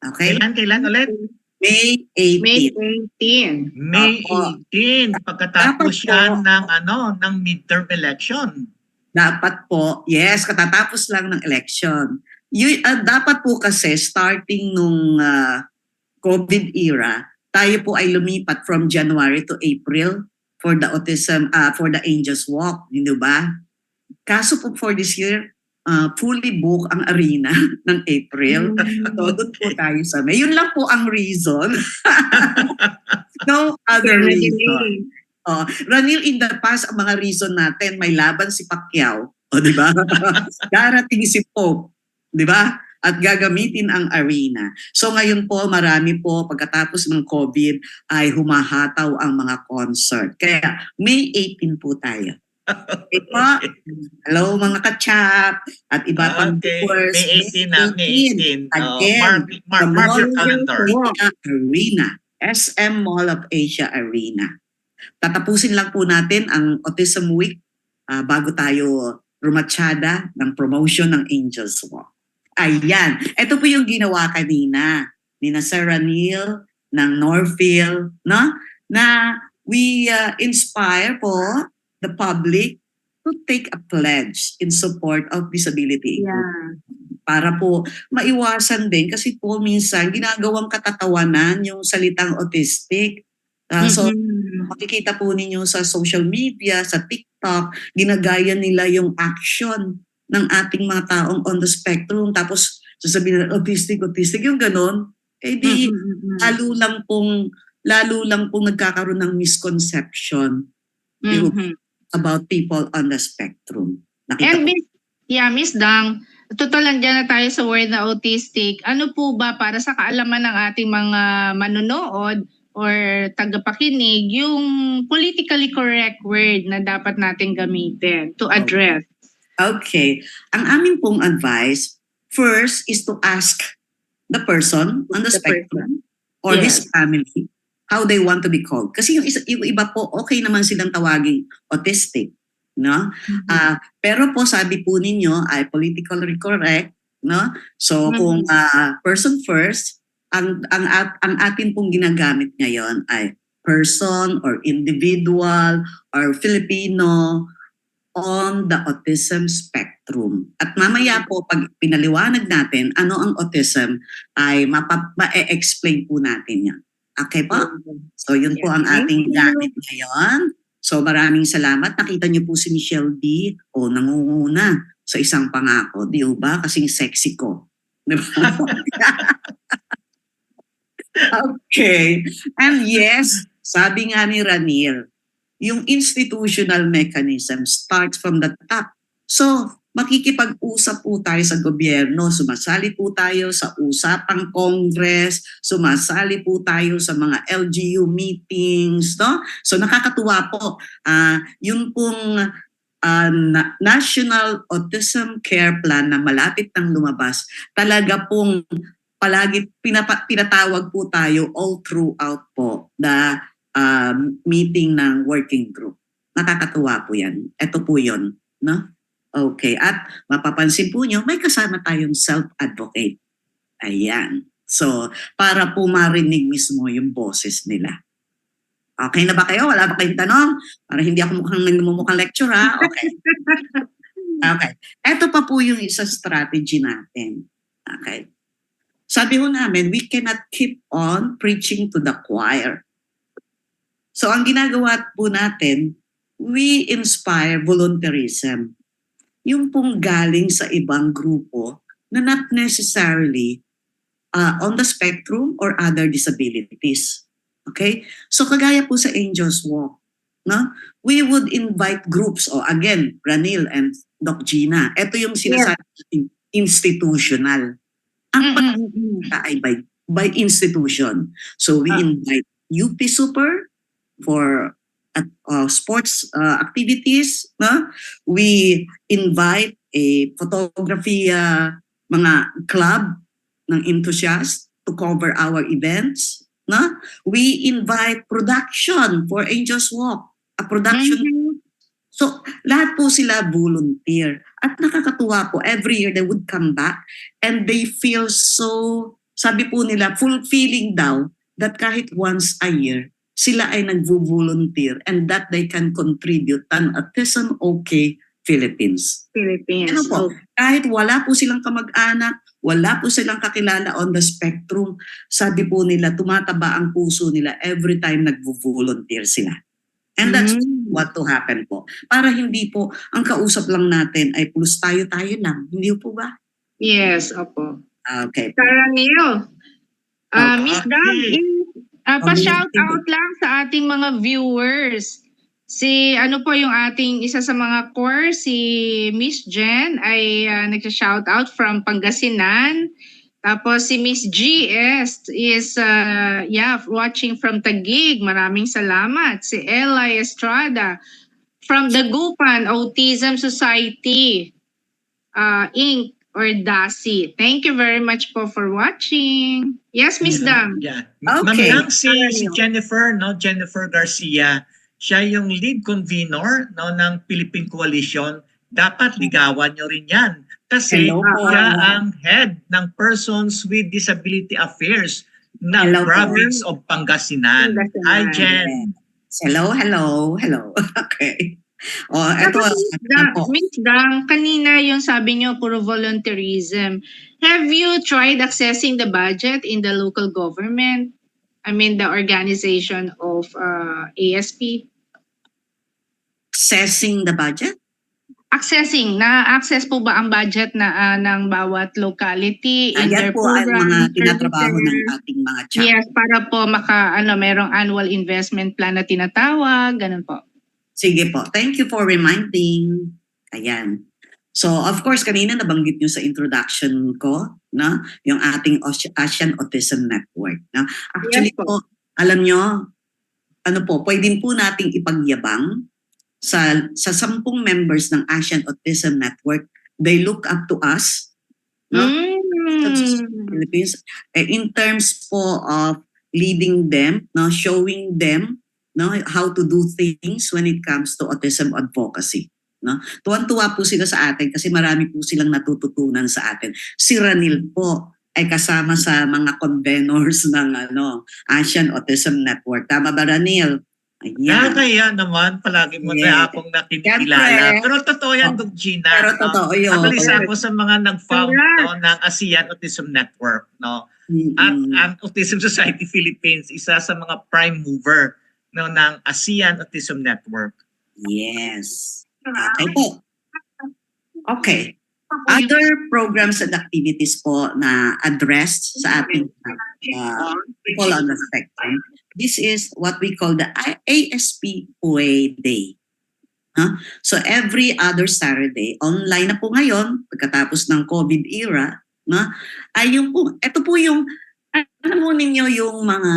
Okay? Kailan ulit? May 18. May 18. May Opo. 18. Pagkatapos Dapat yan po. ng midterm election. Dapat po, yes, katatapos lang ng election. Dapat po kasi starting nung COVID era, tayo po ay lumipat from January to April for the autism, for the Angels Walk, hindi ba? Kaso po for this year, fully book ang arena ng April. So doon po tayo sa May. Yun lang po ang reason. No other reason. Ranil, in the past, ang mga reason natin, may laban si Pacquiao, di ba? Darating si Pope, di ba? At gagamitin ang arena. So ngayon po, marami po, pagkatapos ng COVID, ay humahataw ang mga concert. Kaya May 18 po tayo. Ito, hello mga kachap, at iba pang viewers. May 18 na, May 18. Again, Mark your calendar. Arena, SM Mall of Asia Arena. Tatapusin lang po natin ang Autism Week bago tayo rumatsyada ng promotion ng Angels Walk. Ayan. Ito po yung ginawa kanina ni Sir Ranil ng Northfield, no? Na we inspire po the public to take a pledge in support of disability. Yeah. para po maiwasan din kasi po minsan ginagawang katatawanan yung salitang autistic. So makikita po ninyo sa social media, sa TikTok, ginagaya nila yung action ng ating mga taong on the spectrum. Tapos sasabihin nila, autistic, yung ganon. Eh di, lalo lang pong nagkakaroon ng misconception about people on the spectrum. And Miss Dang, total nandiyan na tayo sa word na autistic. Ano po ba para sa kaalaman ng ating mga manonood or tagapakinig yung politically correct word na dapat natin gamitin to address? Okay. Ang amin pong advice, first is to ask the person on the spectrum or his family how they want to be called. Kasi yung iba po, okay naman silang tawaging autistic. No? Pero po sabi po ninyo ay politically correct, no? So kung person first, ang atin pong ginagamit ngayon ay person or individual or Filipino on the autism spectrum. At mamaya po pag pinaliwanag natin ano ang autism ay ma-explain po natin yan. Okay po? So yun po ang ating gamit ngayon. So maraming salamat. Nakita niyo po si Michelle D. Nangunguna sa isang pangako. Di ba? Kasing sexy ko. Di ba? Okay. And yes, sabi nga ni Ranil, yung institutional mechanism starts from the top. So makikipag-usap po tayo sa gobyerno, sumasali po tayo sa usapang Congress, sumasali po tayo sa mga LGU meetings, no? So nakakatuwa po, yun pong National Autism Care Plan na malapit nang lumabas, talaga pong palagi pinatawag po tayo all throughout po the meeting ng working group. Nakakatuwa po yan. Ito po yun, no? Okay, at mapapansin po nyo, may kasama tayong self-advocate. Ayan. So, para po marinig mismo yung boses nila. Okay na ba kayo? Wala ba kayong tanong? Para hindi ako mukhang lecture, ha? Okay. Okay. Ito pa po yung isa strategy natin. Okay. Sabi ho namin, we cannot keep on preaching to the choir. So, ang ginagawa po natin, we inspire volunteerism. Yung pong galing sa ibang grupo na not necessarily on the spectrum or other disabilities. Okay? So kagaya po sa Angels Walk, no? We would invite groups, again, Ranil and Doc Gina. Ito yung sinasabi institutional. Ang pagkakita ay by institution. So we invite UP Super for sports activities, no? We invite a photography mga club ng enthusiasts to cover our events, no? We invite production for Angels Walk, a production. So lahat po sila volunteer at nakakatuwa po, every year they would come back and they feel so, sabi po nila, fulfilling daw that kahit once a year sila ay nagvo-volunteer and that they can contribute an Autism OK Philippines. Ano po, kahit wala po silang kamag-anak, wala po silang kakilala on the spectrum, sabi po nila, tumataba ang puso nila every time nagvo-volunteer sila. And that's what to happen po. Para hindi po, ang kausap lang natin ay plus tayo lang. Hindi po ba? Yes, opo. Okay. Karanil, Miss Dang, pa-shout out lang sa ating mga viewers. Si ano po yung ating isa sa mga core, si Miss Jen ay nagsa-shout out from Pangasinan. Tapos si Miss GS is watching from Taguig. Maraming salamat. Si Ella Estrada from Dagupan Autism Society Inc. or DASI. Thank you very much po for watching. Yes, Miss Dang. Yeah. Okay. Ma'am, si Jennifer, no, Jennifer Garcia, siya yung lead convener, no, ng Philippine Coalition. Dapat ligawan nyo rin yan. Kasi siya ang head ng Persons with Disability Affairs ng province of Pangasinan. Hi, Jen. Hello. Okay. Eto, Miss Dang, kanina yung sabi niyo puro volunteerism. Have you tried accessing the budget in the local government? I mean, the organization of ASP? assessing the budget? Na-access po ba ang budget na ng bawat locality in Yan their po ang mga program, tinatrabaho ng services? ating mga chapter. Yes, para po merong annual investment plan na tinatawag, ganun po. Sige po. Thank you for reminding. Ayan. So, of course, kanina nabanggit nyo sa introduction ko, no? Yung ating Asian Autism Network. No? Actually Yes po. po, alam nyo, pwede po nating ipagyabang sa 10 members ng Asian Autism Network. They look up to us, no? Philippines, in terms po of leading them, no, showing them, no, how to do things when it comes to autism advocacy, no. Tuwan-tuwa po sila sa atin kasi marami po silang natututunan sa atin. Si Ranil po ay kasama sa mga convenors ng Asian Autism Network. Tama ba, Ranil? Ayan. Kaya naman, palagi mo Yes. na akong nakikilala. Siyempre. Pero totoo yan, Doc Gina. Pero no? totoo yun. At isa ako sa mga nag-found Congrats. ng ASEAN Autism Network. No? Mm-mm. At ang Autism Society Philippines, isa sa mga prime mover ng ASEAN Autism Network. Yes. Okay po. Okay. Other programs and activities po na addressed sa ating people on the spectrum. This is what we call the ASP OA Day. So every other Saturday, online na po ngayon, pagkatapos ng COVID era, ay ito po yung, alam mo ninyo yung mga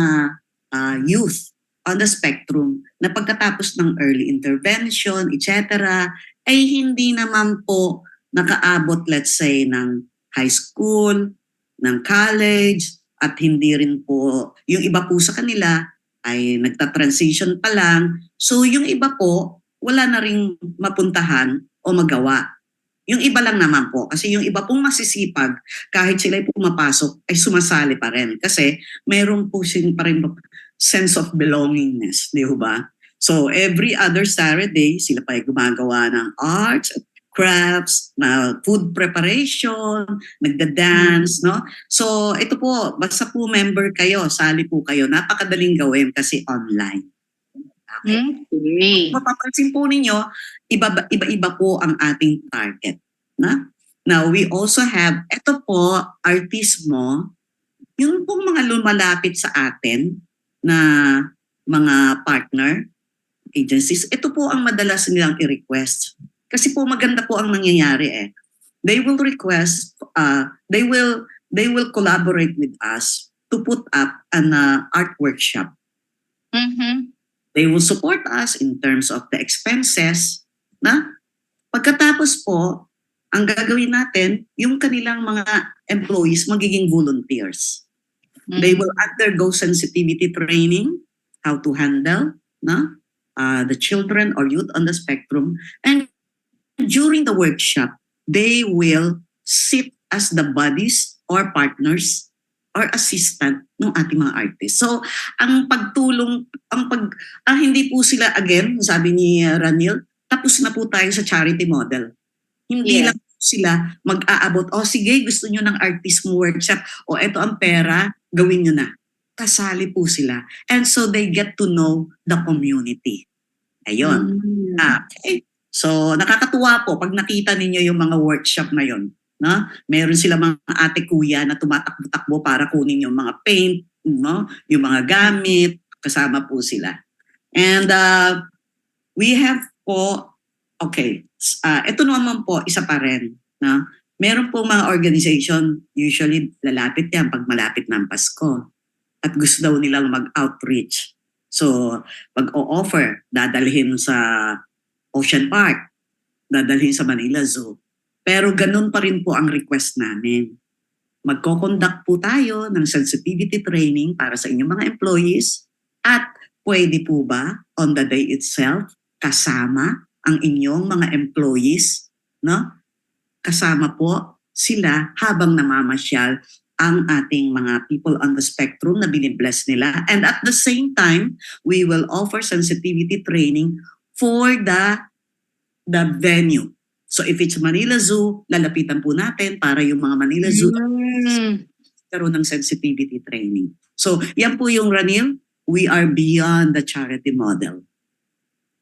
youth on the spectrum na pagkatapos ng early intervention, etc., ay hindi naman po nakaabot, let's say, ng high school, ng college, at hindi rin po, yung iba po sa kanila ay nagta-transition pa lang. So yung iba po, wala na rin mapuntahan o magawa. Yung iba lang naman po, kasi yung iba pong masisipag, kahit sila pumapasok, ay sumasali pa rin. Kasi meron po pa rin sense of belongingness, di ba? So every other Saturday, sila pa ay gumagawa ng arts, crafts, na food preparation, nagda-dance, no? So ito po, basta po member kayo, sali po kayo. Napakadaling gawin kasi online. Okay. Mapapansin po ninyo, iba-iba po ang ating target. Na? Now, we also have, ito po, artismo, yung pong mga lumalapit sa atin na mga partner agencies, ito po ang madalas nilang i-request. Kasi po maganda po ang nangyayari eh. They will request, they will collaborate with us to put up an art workshop. Mm-hmm. They will support us in terms of the expenses. Na? Pagkatapos po, ang gagawin natin, yung kanilang mga employees magiging volunteers. Mm-hmm. They will undergo sensitivity training, how to handle the children or youth on the spectrum. And during the workshop, they will sit as the buddies or partners or assistant ng ating mga artists. So, ang pagtulong, hindi po sila, again, sabi ni Ranil, tapos na po tayo sa charity model. Hindi lang po sila mag-aabot, sige, gusto nyo ng artism workshop, eto ang pera, gawin nyo na. Kasali po sila. And so, they get to know the community. Ayun. Okay. So, nakakatuwa po pag nakita ninyo yung mga workshop na yun. No? Meron sila mga ate kuya na tumatakbo-takbo para kunin yung mga paint, no? Yung mga gamit, kasama po sila. And we have po, ito naman po, isa pa rin. No? Meron po mga organization, usually lalapit yan pag malapit ng Pasko. At gusto daw nilang mag-outreach. So, pag o-offer, dadalhin sa Ocean Park, dadalhin sa Manila Zoo. Pero ganun pa rin po ang request namin. Magko-conduct po tayo ng sensitivity training para sa inyong mga employees at pwede po ba on the day itself kasama ang inyong mga employees, no? Kasama po sila habang namamasyal ang ating mga people on the spectrum na binibless nila. And at the same time, we will offer sensitivity training for the the venue. So if it's Manila Zoo, lalapitan po natin para yung mga Manila Zoo karoon ng sensitivity training. So yan po yung Ranil, we are beyond the charity model.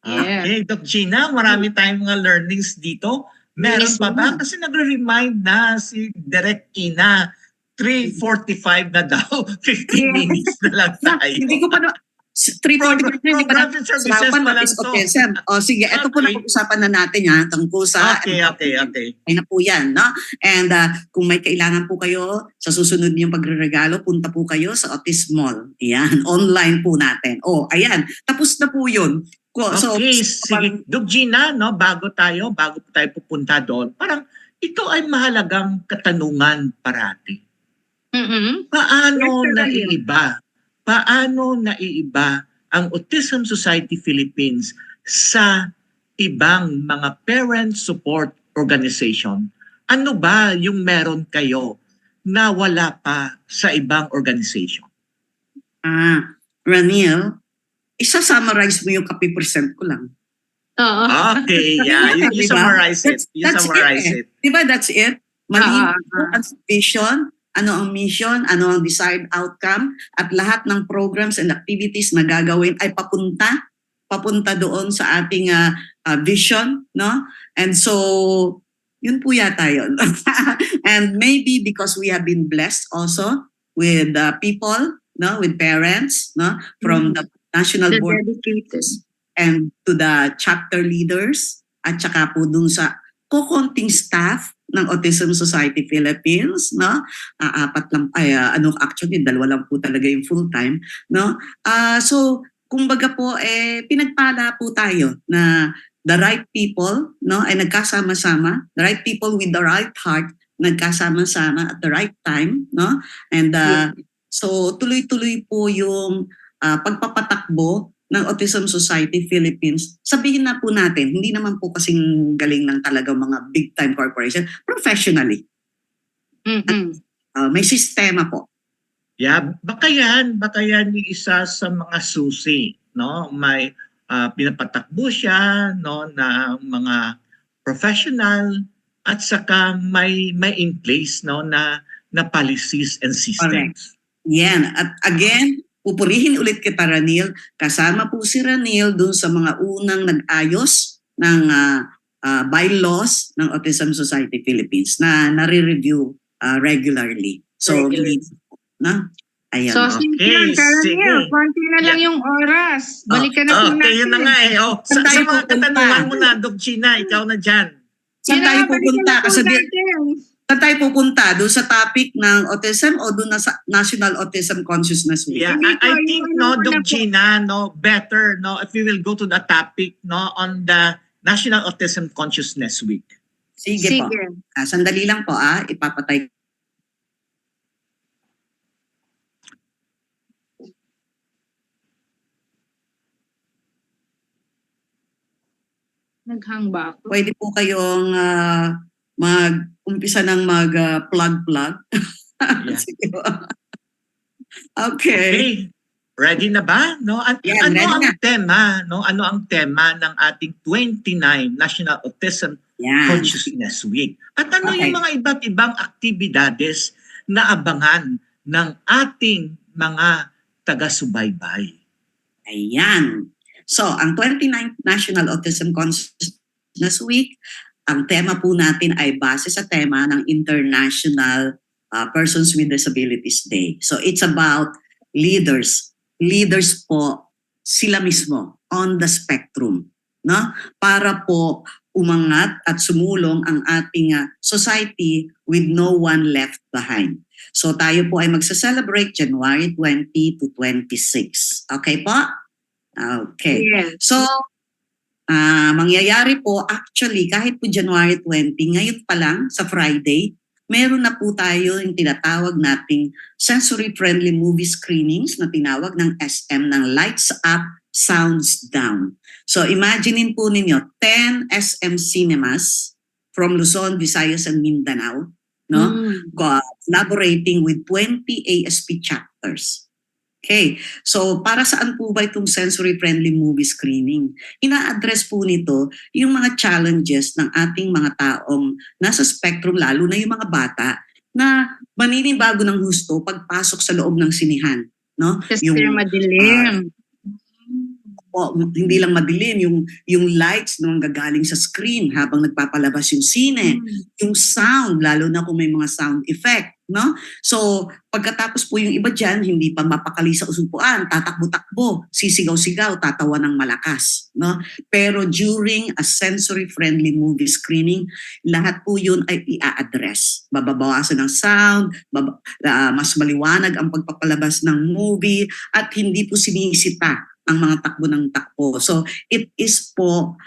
Yeah. Okay, Doc Gina, marami tayong mga learnings dito. Meron Yes, pa ba? ma'am. Kasi nagre-remind na si Direk Ina, 3:45 na daw, 15 minutes na lang tayo. Hindi ko pa na... 3:45 hindi pa Programs and services usapan pa lang is to. autism. O sige, ito po Okay. na pag-usapan na natin ha, tungkol sa... Okay. Ay na po yan, no? And kung may kailangan po kayo sa susunod niyong pagre-regalo, punta po kayo sa Autism Mall. Ayan, online po natin. Oh, ayan, tapos na po yun. So, Okay, sige. Doc Gina, no, bago tayo pupunta doon, parang ito ay mahalagang katanungan parati. Paano Yes, sir. naiiba ang Autism Society Philippines sa ibang mga parent support organization? Ano ba yung meron kayo na wala pa sa ibang organization? Ranil, isa-summarize mo yung kapi-present ko lang. Oo. Okay, yeah. You Diba? summarize it. You That's summarize it. it. Diba, that's it? Malinaw ang vision, ano ang mission, ano ang desired outcome, at lahat ng programs and activities na gagawin ay papunta doon sa ating vision, no? And so, yun po yata yun. And maybe because we have been blessed also with people, no, with parents, no, from the National The Board dedicated. and to the chapter leaders, at saka po dun sa kukonting staff ng Autism Society Philippines, no? Apat lang, actually, 2 lang po talaga yung full-time, no? So, kumbaga po, pinagpala po tayo na the right people, no, ay nagkasama-sama, the right people with the right heart, nagkasama-sama at the right time, no? And so, tuloy-tuloy po yung pagpapatakbo ng Autism Society Philippines. Sabihin na po natin, hindi naman po kasing galing ng talaga mga big-time corporation, professionally. May sistema po. Yeah, baka yan yung isa sa mga susi, no? May pinapatakbo siya, no, na mga professional at saka may in place, no, na policies and systems. Yan. At again, pupurihin ulit kita, Ranil. Kasama po si Ranil dun sa mga unang nag-ayos ng bylaws ng Autism Society Philippines na nare-review regularly. So, na? Ayan. So, sige lang, Karanil. Konti na lang yung oras. Balikan na po natin. Okay, yun na nga eh. Sa Saan tayo mga pupunta? katanungan mo na, Doc Gina, ikaw na dyan. Saan tayo pupunta? Kasi natin. saan tayo pupunta? Doon sa topic ng autism o doon na sa National Autism Consciousness Week? Yeah, I think, no, Doc Gina, no, better, no, if we will go to the topic, no, on the National Autism Consciousness Week. Sige po. Sandali lang po, ipapatay. Naghang ba ako? Pwede po kayong mag-umpisa ng mag-plug-plug. Yeah. Sige po. Okay. Okay. Ready na ba? No? Yeah, ano ready ang na. tema, no? Ano ang tema ng ating 29 National Autism Yan. Consciousness Week? At ano Okay. yung mga iba't ibang aktibidades na abangan ng ating mga taga-subaybay? Ayan. So, ang 29th National Autism Consciousness Week, ang tema po natin ay base sa tema ng International Persons with Disabilities Day. So, it's about leaders. Leaders po, sila mismo, on the spectrum, no? Para po umangat at sumulong ang ating society with no one left behind. So, tayo po ay magsa-celebrate January 20 to 26. Okay po? Okay. Yes. So, mangyayari po actually kahit po January 20, ngayon pa lang sa Friday, meron na po tayo yung tinatawag nating sensory-friendly movie screenings na tinawag ng SM ng Lights Up, Sounds Down. So imaginein po ninyo, 10 SM cinemas from Luzon, Visayas, and Mindanao, no? Collaborating with 20 ASP chapters. Okay, so para saan po ba itong sensory-friendly movie screening? Ina-address po nito yung mga challenges ng ating mga taong nasa spectrum, lalo na yung mga bata, na maninibago ng husto pagpasok sa loob ng sinihan. No? Kasi madilim. Hindi lang madilim, yung lights na gagaling sa screen habang nagpapalabas yung sine, yung sound, lalo na kung may mga sound effect, no? So, pagkatapos po yung iba dyan, hindi pa mapakali sa usupuan, tatakbo-takbo, sisigaw-sigaw, tatawa ng malakas, no? Pero during a sensory-friendly movie screening, lahat po yun ay i-address. Bababawasan ng sound, mas maliwanag ang pagpapalabas ng movie, at hindi po sinisita ang mga takbo ng takbo. So, it is po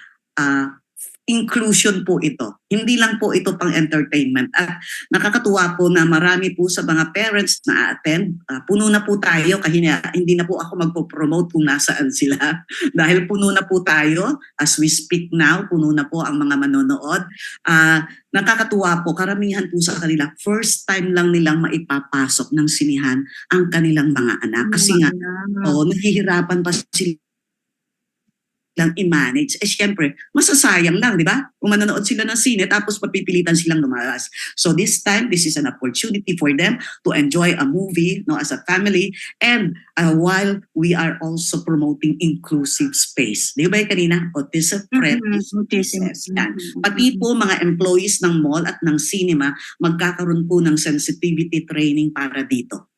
inclusion po ito. Hindi lang po ito pang entertainment. At nakakatuwa po na marami po sa mga parents na attend. Puno na po tayo, kaya hindi na po ako magpo-promote kung nasaan sila. Dahil puno na po tayo, as we speak now, puno na po ang mga manonood. Nakakatuwa po, karamihan po sa kanila, first time lang nilang maipapasok ng sinihan ang kanilang mga anak. Kasi nga, nahihirapan pa sila lang i-manage. Siyempre, masasayang lang, di ba? Kung manonood sila ng sine, tapos papipilitan silang lumalas. So this time, this is an opportunity for them to enjoy a movie, no, as a family, and while we are also promoting inclusive space. Di ba kanina? Autism-friendly spaces. Pati po mga employees ng mall at ng cinema, magkakaroon po ng sensitivity training para dito.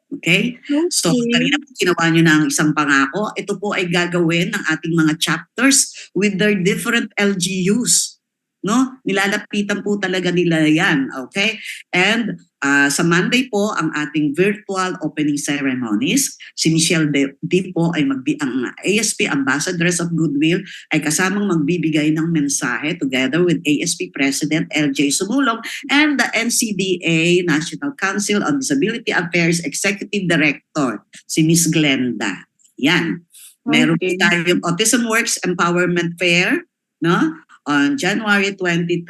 Okay? So, kanina po ginawa nyo na ang isang pangako. Ito po ay gagawin ng ating mga chapters with their different LGUs. No? Nilalapitan po talaga nila yan. Okay? And sa Monday po, ang ating virtual opening ceremonies. Si Michelle D po ay ang ASP Ambassadors of Goodwill ay kasamang magbibigay ng mensahe together with ASP President LJ Sumulong and the NCDA National Council on Disability Affairs Executive Director, si Miss Glenda. Yan. Meron po tayong Autism Works Empowerment Fair, no? On January 23,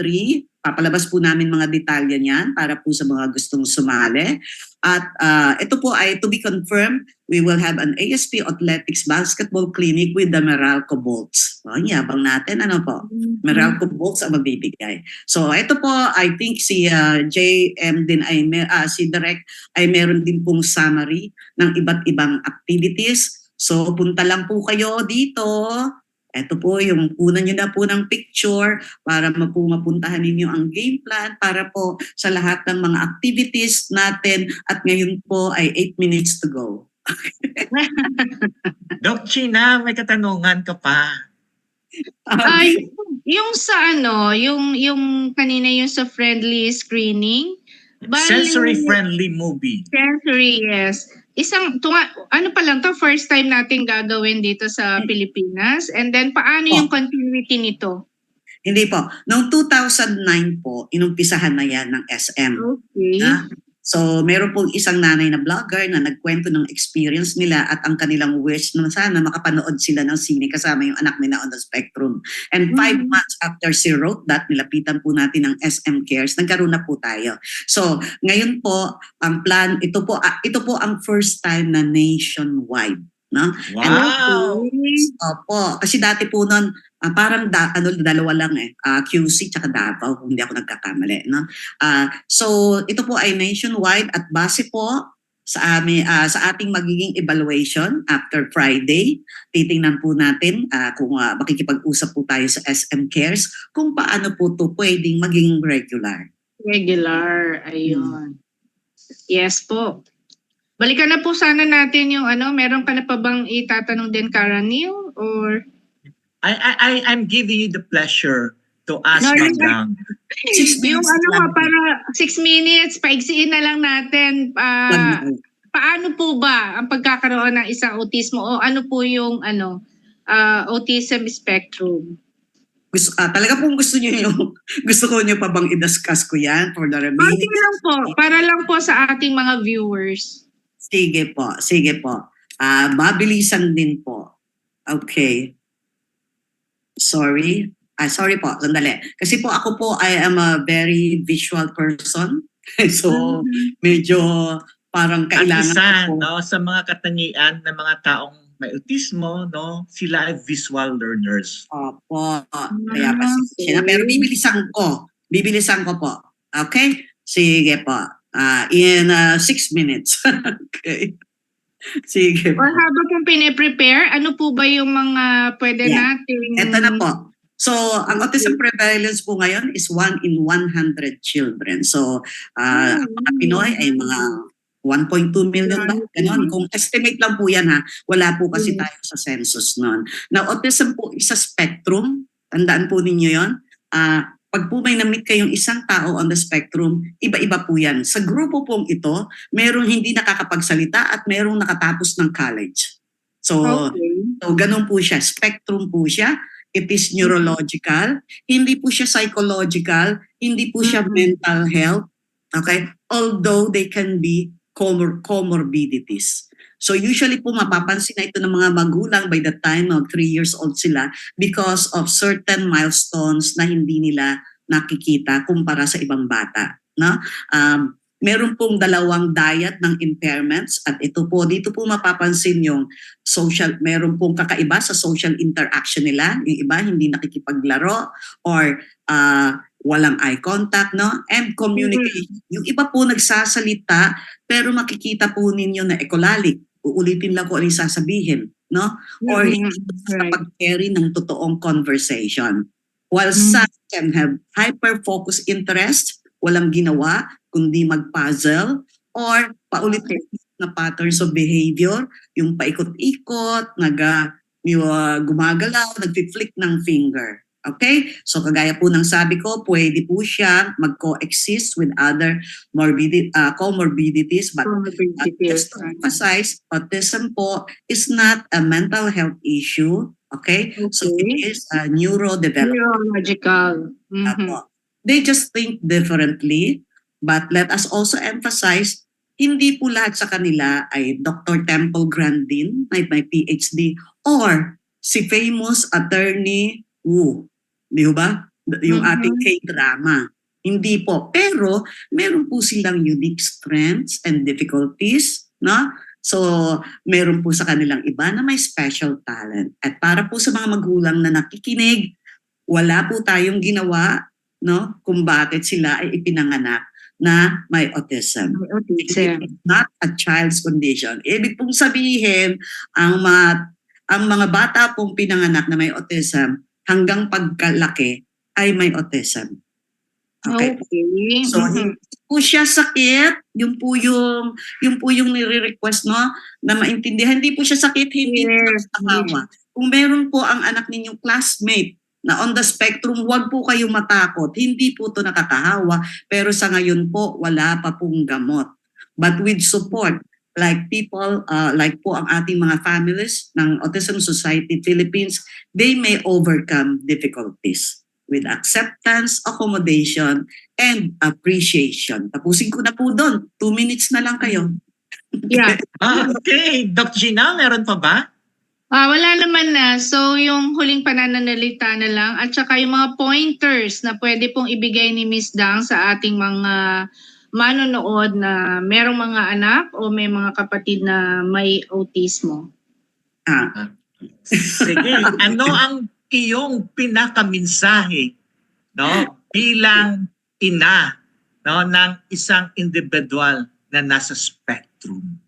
papalabas po namin mga detalye niyan para po sa mga gustong sumali. At ito po ay to be confirmed, we will have an ASP Athletics Basketball Clinic with the Meralco Bolts. Yabang natin, ano po? Meralco Bolts ang magbibigay. So ito po, I think si JM din ay, si Direk ay meron din pong summary ng iba't ibang activities. So punta lang po kayo dito. Ito po yung kunan nyo na po ng picture para mapuntahan ninyo ang game plan para po sa lahat ng mga activities natin at ngayon po ay 8 minutes to go. Doc Gina, may katanungan ka pa. Ay, yung sa yung kanina yung sa friendly screening. Sensory-friendly movie. Sensory, yes. Ano pa lang to, first time natin gagawin dito sa Pilipinas. And then, paano yung continuity nito? Hindi po. Noong 2009 po, inumpisahan na yan ng SM. Okay. So, meron pong isang nanay na vlogger na nagkwento ng experience nila at ang kanilang wish na sana makapanood sila ng sine kasama yung anak nila on the spectrum. And 5 months after she wrote that, nilapitan po natin ng SM Cares, nagkaroon na po tayo. So, ngayon po, ang plan, ito po ang first time na nationwide. No? Wow! Opo, kasi dati po noon, parang dalawa lang QC tsaka Davao, kung hindi ako nagkakamali. No? So, ito po ay nationwide at base po sa ating magiging evaluation after Friday. Titingnan po natin kung makikipag-usap po tayo sa SM Cares kung paano po ito pwedeng maging regular. Regular, ayun. Yes po. Balikan na po sana natin yung meron ka na pa bang itatanong din, Karanil? Or I'm giving you the pleasure to ask Madam. Yung para 6 minutes, paigsiin na lang natin. Paano po ba ang pagkakaroon ng isang autismo o ano po yung autism spectrum? Talaga pong gusto ko nyo pa bang i-discuss ko yan for the remaining? Okay lang po, para lang po sa ating mga viewers. Sige po. Mabilisan din po. Okay. Sorry po, sandali. Kasi po ako po, I am a very visual person. So, medyo parang At kailangan isa, ko. no, sa mga katangian ng mga taong may autismo, no, sila ay visual learners. Opo. Kaya pasensya na. Pero bibilisan ko. Bibilisan ko po. Okay? Sige po. In 6 minutes. Okay. Sige po. Or habang pong pine-prepare, ano po ba yung mga pwede Yeah. nating... Ito na po. So, ang autism prevalence po ngayon is 1 in 100 children. So, ang mga Pinoy ay mga 1.2 million ba? Ganon. Kung estimate lang po yan ha, wala po kasi tayo sa census noon. Now, autism po is a spectrum. Tandaan po ninyo yon. Pag po may na-meet kayong isang tao on the spectrum, iba-iba po yan. Sa grupo pong ito, merong hindi nakakapagsalita at merong nakatapos ng college. So, ganun po siya. Spectrum po siya. It is neurological. Hindi po siya psychological. Hindi po siya mental health. Okay? Although they can be comorbidities. So usually po mapapansin na ito ng mga magulang by the time of 3 years old sila because of certain milestones na hindi nila nakikita kumpara sa ibang bata. No? Meron pong dalawang diet ng impairments at ito po, dito po mapapansin yung social, meron pong kakaiba sa social interaction nila. Yung iba hindi nakikipaglaro or walang eye contact, no? And communication. Yung iba po nagsasalita pero makikita po ninyo na echolalic. Uulitin lang ko ano yung sasabihin, no? Or hindi nakapag-carry ng totoong conversation. While some can have hyper-focused interest, walang ginawa, kundi mag-puzzle, or paulit-ulit na patterns of behavior, yung paikot-ikot, gumagalaw, nag-flick ng finger. Okay? So kagaya po ng sabi ko, pwede po siya mag-coexist with other comorbidities, but just to emphasize, autism po is not a mental health issue. Okay? So it is a neurodevelopment. Neurological. They just think differently, but let us also emphasize, hindi po lahat sa kanila ay Dr. Temple Grandin, may PhD, or si famous attorney Wu. Di ba? Yung ating K-drama. Hindi po. Pero, meron po silang unique strengths and difficulties. No? So, meron po sa kanilang iba na may special talent. At para po sa mga magulang na nakikinig, wala po tayong ginawa, no, kung bakit sila ay ipinanganak na may autism. It is not a child's condition. Ibig pong sabihin, ang mga bata pong pinanganak na may autism, hanggang pagkalaki ay may autism. Okay. So, hindi po siya sakit, yung po yung nire-request, no, na maintindihan. Hindi po siya sakit, hindi po nakakahawa. Kung meron po ang anak ninyong classmate na on the spectrum, huwag po kayong matakot. Hindi po ito nakakahawa, pero sa ngayon po, wala pa pong gamot. But with support, like people, like po ang ating mga families ng Autism Society Philippines, they may overcome difficulties with acceptance, accommodation, and appreciation. Tapusin ko na po doon. 2 minutes na lang kayo. Yeah. Okay. Doc Gina, meron pa ba? Wala naman na. So yung huling pananalita na lang at saka yung mga pointers na pwede pong ibigay ni Miss Dang sa ating mga manonood na merong mga anak o may mga kapatid na may autismo. Sige, ano ang iyong pinakaminsahe, no, bilang ina, no, ng isang individual na nasa spectrum?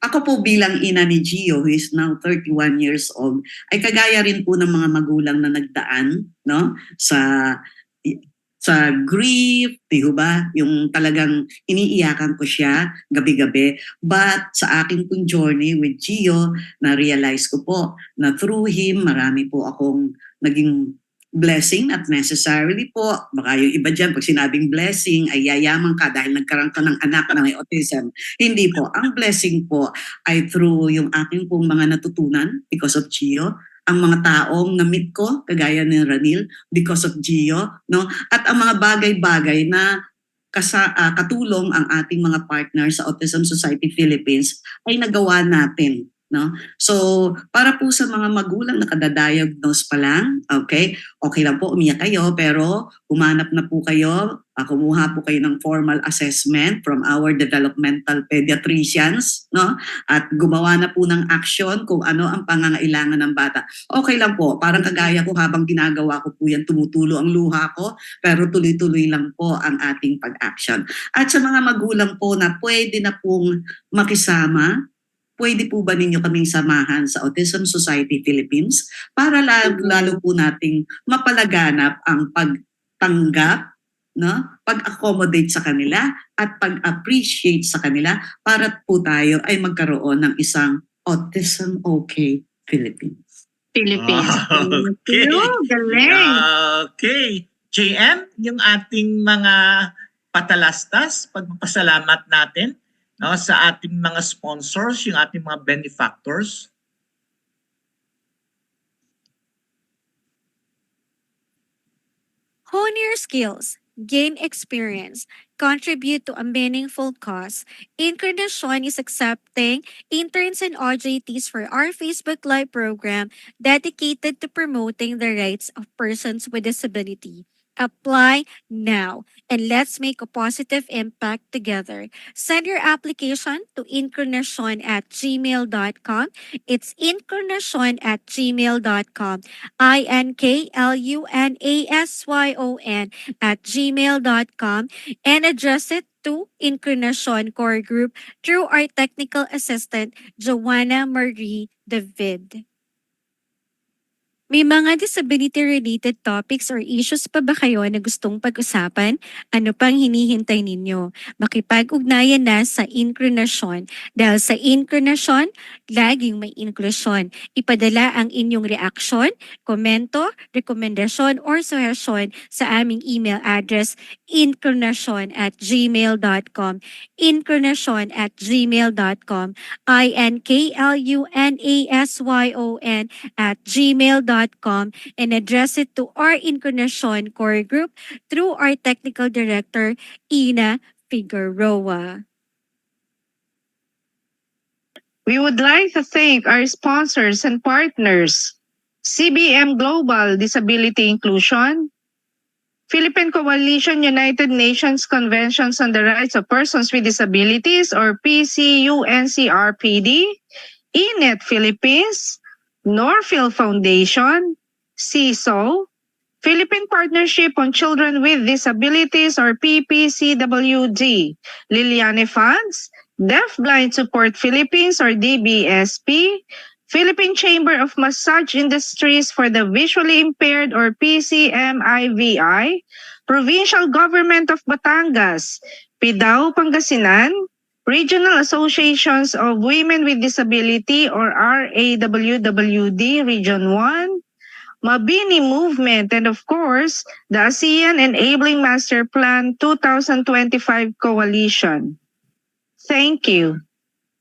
Ako po bilang ina ni Gio, who is now 31 years old, ay kagaya rin po ng mga magulang na nagdaan, no, sa grief, di ba? Yung talagang iniiyakan ko siya gabi-gabi. But sa aking pong journey with Gio, na-realize ko po na through him, marami po akong naging blessing at necessarily po, baka yung iba dyan, pag sinabing blessing, ay yayaman ka dahil nagkaroon ka ng anak na may autism. Hindi po. Ang blessing po ay through yung aking pong mga natutunan because of Gio, ang mga taong na-meet ko, kagaya ni Ranil, because of Gio, no? At ang mga bagay-bagay na katulong ang ating mga partner sa Autism Society Philippines ay nagawa natin No? So, para po sa mga magulang na kadadiagnose pa lang, okay lang po umiyak kayo, pero umanap na po kayo, kumuha po kayo ng formal assessment from our developmental pediatricians, no? At gumawa na po ng action kung ano ang pangangailangan ng bata. Okay lang po, parang kagaya ko habang ginagawa ko po yan, tumutulo ang luha ko, pero tuloy-tuloy lang po ang ating pag-action. At sa mga magulang po na pwede na pong makisama, pwede po ba ninyo kaming samahan sa Autism Society Philippines para lalo po nating mapalaganap ang pagtanggap, no? Pag-accommodate sa kanila at pag-appreciate sa kanila para po tayo ay magkaroon ng isang Autism OK Philippines. Philippines. Okay. Galing. Okay. JM, yung ating mga patalastas, pagpapasalamat natin, no, sa ating mga sponsors, yung ating mga benefactors. Hone your skills, gain experience, contribute to a meaningful cause. Incarnation is accepting interns and OJTs for our Facebook Live program dedicated to promoting the rights of persons with disability. Apply now and let's make a positive impact together. Send your application to incarnation@gmail.com. It's incarnation@gmail.com. incarnation@gmail.com and address it to Incarnation Core Group through our technical assistant, Joanna Marie David. May mga disability-related topics or issues pa ba kayo na gustong pag-usapan? Ano pang hinihintay ninyo? Makipag-ugnayan na sa Incarnation. Dahil sa Incarnation, laging may inklusyon. Ipadala ang inyong reaksyon, komento, rekomendasyon, or suhesyon sa aming email address incarnation@gmail.com incarnation@gmail.com incarnation@gmail.com and address it to our Incarnation Core Group through our Technical Director, Ina Figueroa. We would like to thank our sponsors and partners, CBM Global Disability Inclusion, Philippine Coalition United Nations Conventions on the Rights of Persons with Disabilities or PCUNCRPD, INET Philippines, Norfield Foundation, CISO, Philippine Partnership on Children with Disabilities or PPCWD, Liliane Funds, Deafblind Support Philippines or DBSP, Philippine Chamber of Massage Industries for the Visually Impaired or PCMIVI, Provincial Government of Batangas, PIDAO Pangasinan, Regional Associations of Women with Disability or RAWWD Region 1, Mabini Movement, and of course, the ASEAN Enabling Master Plan 2025 Coalition. Thank you.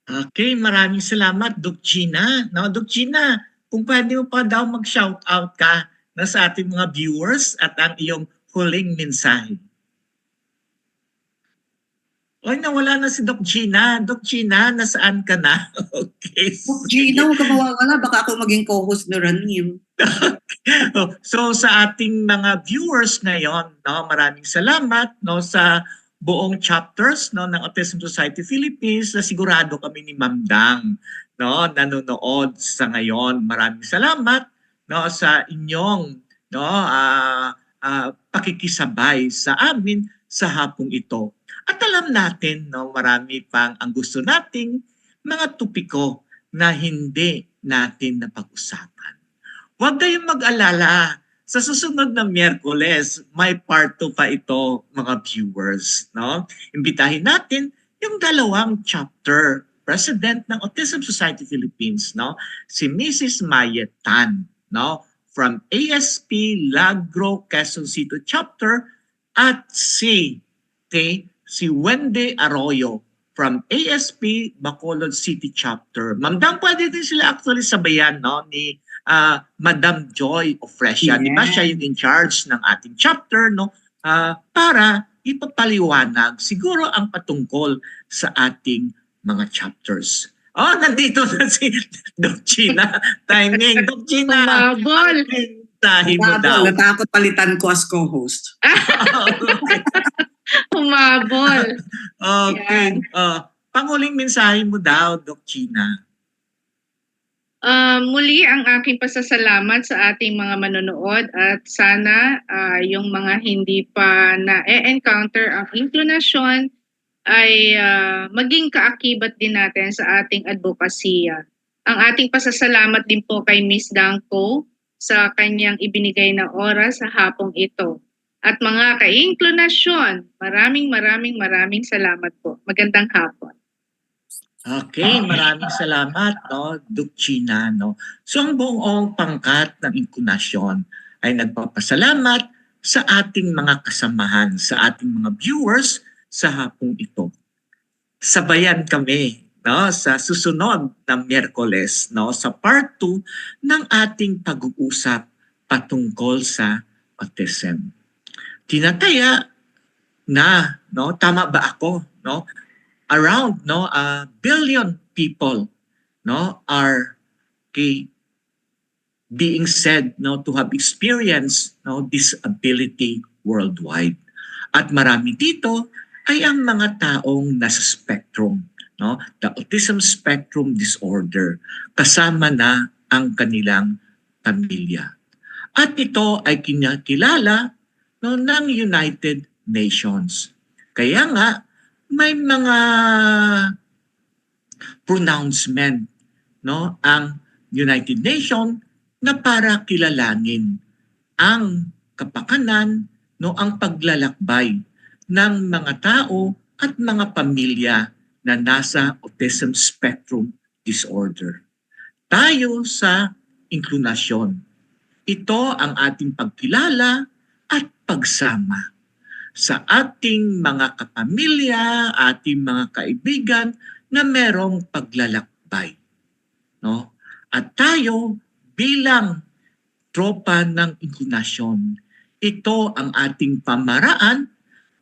Okay, maraming salamat, Doc Gina. No, Doc Gina, kung pwede mo pa daw mag-shoutout ka na sa ating mga viewers at ang iyong huling mensahe. Oy, nawala na si Doc Gina. Doc Gina, nasaan ka na? Okay. Gina, huwag ka mawawala. Baka ako maging co-host ni Ranil. So sa ating mga viewers ngayon, no, maraming salamat, no, sa buong chapters, no, ng Autism Society Philippines na sigurado kami ni Ma'am Dang, no, nanonood sa ngayon. Maraming salamat, no, sa inyong, no, pakikisabay sa amin sa hapong ito. At alam natin, no, marami pang ang gusto nating mga tupiko na hindi natin napag-usapan. Huwag kayong mag-alala. Sa susunod na Miyerkules, may part 2 pa ito, mga viewers. No? Imbitahin natin yung dalawang chapter, President ng Autism Society Philippines, no? Si Mrs. Mayet Tan, no? From ASP Lagro, Quezon City Chapter, at si Wendy Arroyo from ASP Bacolod City Chapter. Ma'am Dang, pwede din sila actually sabayan, no, ni Madam Joy Ofresia. Yeah. Di ba siya yung in charge ng ating chapter, no? Para ipapaliwanag siguro ang patungkol sa ating mga chapters. Oh, nandito na si Doc Gina. Timing. Doc Gina, Umabol. tahi mo daw. Natakot palitan ko as co-host. Okay. Humabol. Okay. Panguling mensahe mo daw, Doc Gina. Muli ang aking pasasalamat sa ating mga manonood at sana yung mga hindi pa na-encounter ang inklinasyon ay maging kaakibat din natin sa ating advokasya. Ang ating pasasalamat din po kay Miss Danko sa kanyang ibinigay na oras sa hapong ito. At mga ka-inklinasyon, maraming salamat po. Magandang hapon. Okay, maraming salamat, no, Doc Gina, no. So ang buong pangkat ng inkunasyon ay nagpapasalamat sa ating mga kasamahan, sa ating mga viewers sa hapong ito. Sabayan kami, no, sa susunod na Miyerkules, no, sa part 2 ng ating pag-uusap patungkol sa autism. Tinataya na, no, tama ba ako, no? Around, no, 1 billion people, no, are being said, no, to have experienced, no, disability worldwide. At marami dito ay ang mga taong nasa spectrum, no, the autism spectrum disorder, kasama na ang kanilang pamilya. At ito ay kinakilala, no, ng United Nations. Kaya nga may mga pronouncement, no, ang United Nations na para kilalanin ang kapakanan, no, ang paglalakbay ng mga tao at mga pamilya na nasa autism spectrum disorder. Tayo sa inklinasyon. Ito ang ating pagkilala at pagsama sa ating mga kapamilya, ating mga kaibigan na merong paglalakbay. No? At tayo bilang tropa ng inklinasyon, ito ang ating pamaraan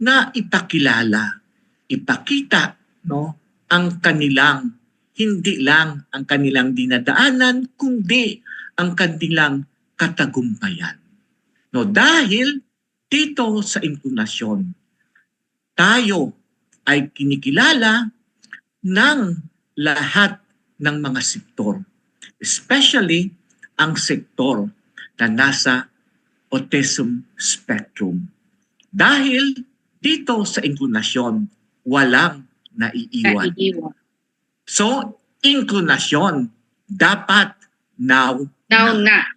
na ipakilala, ipakita, no, ang kanilang, hindi lang ang kanilang dinadaanan, kundi ang kanilang katagumpayan. No, dahil dito sa inklinasyon, tayo ay kinikilala ng lahat ng mga sektor, especially ang sektor na nasa autism spectrum. Dahil dito sa inklinasyon, walang naiiwan. So, inklinasyon dapat now Now na.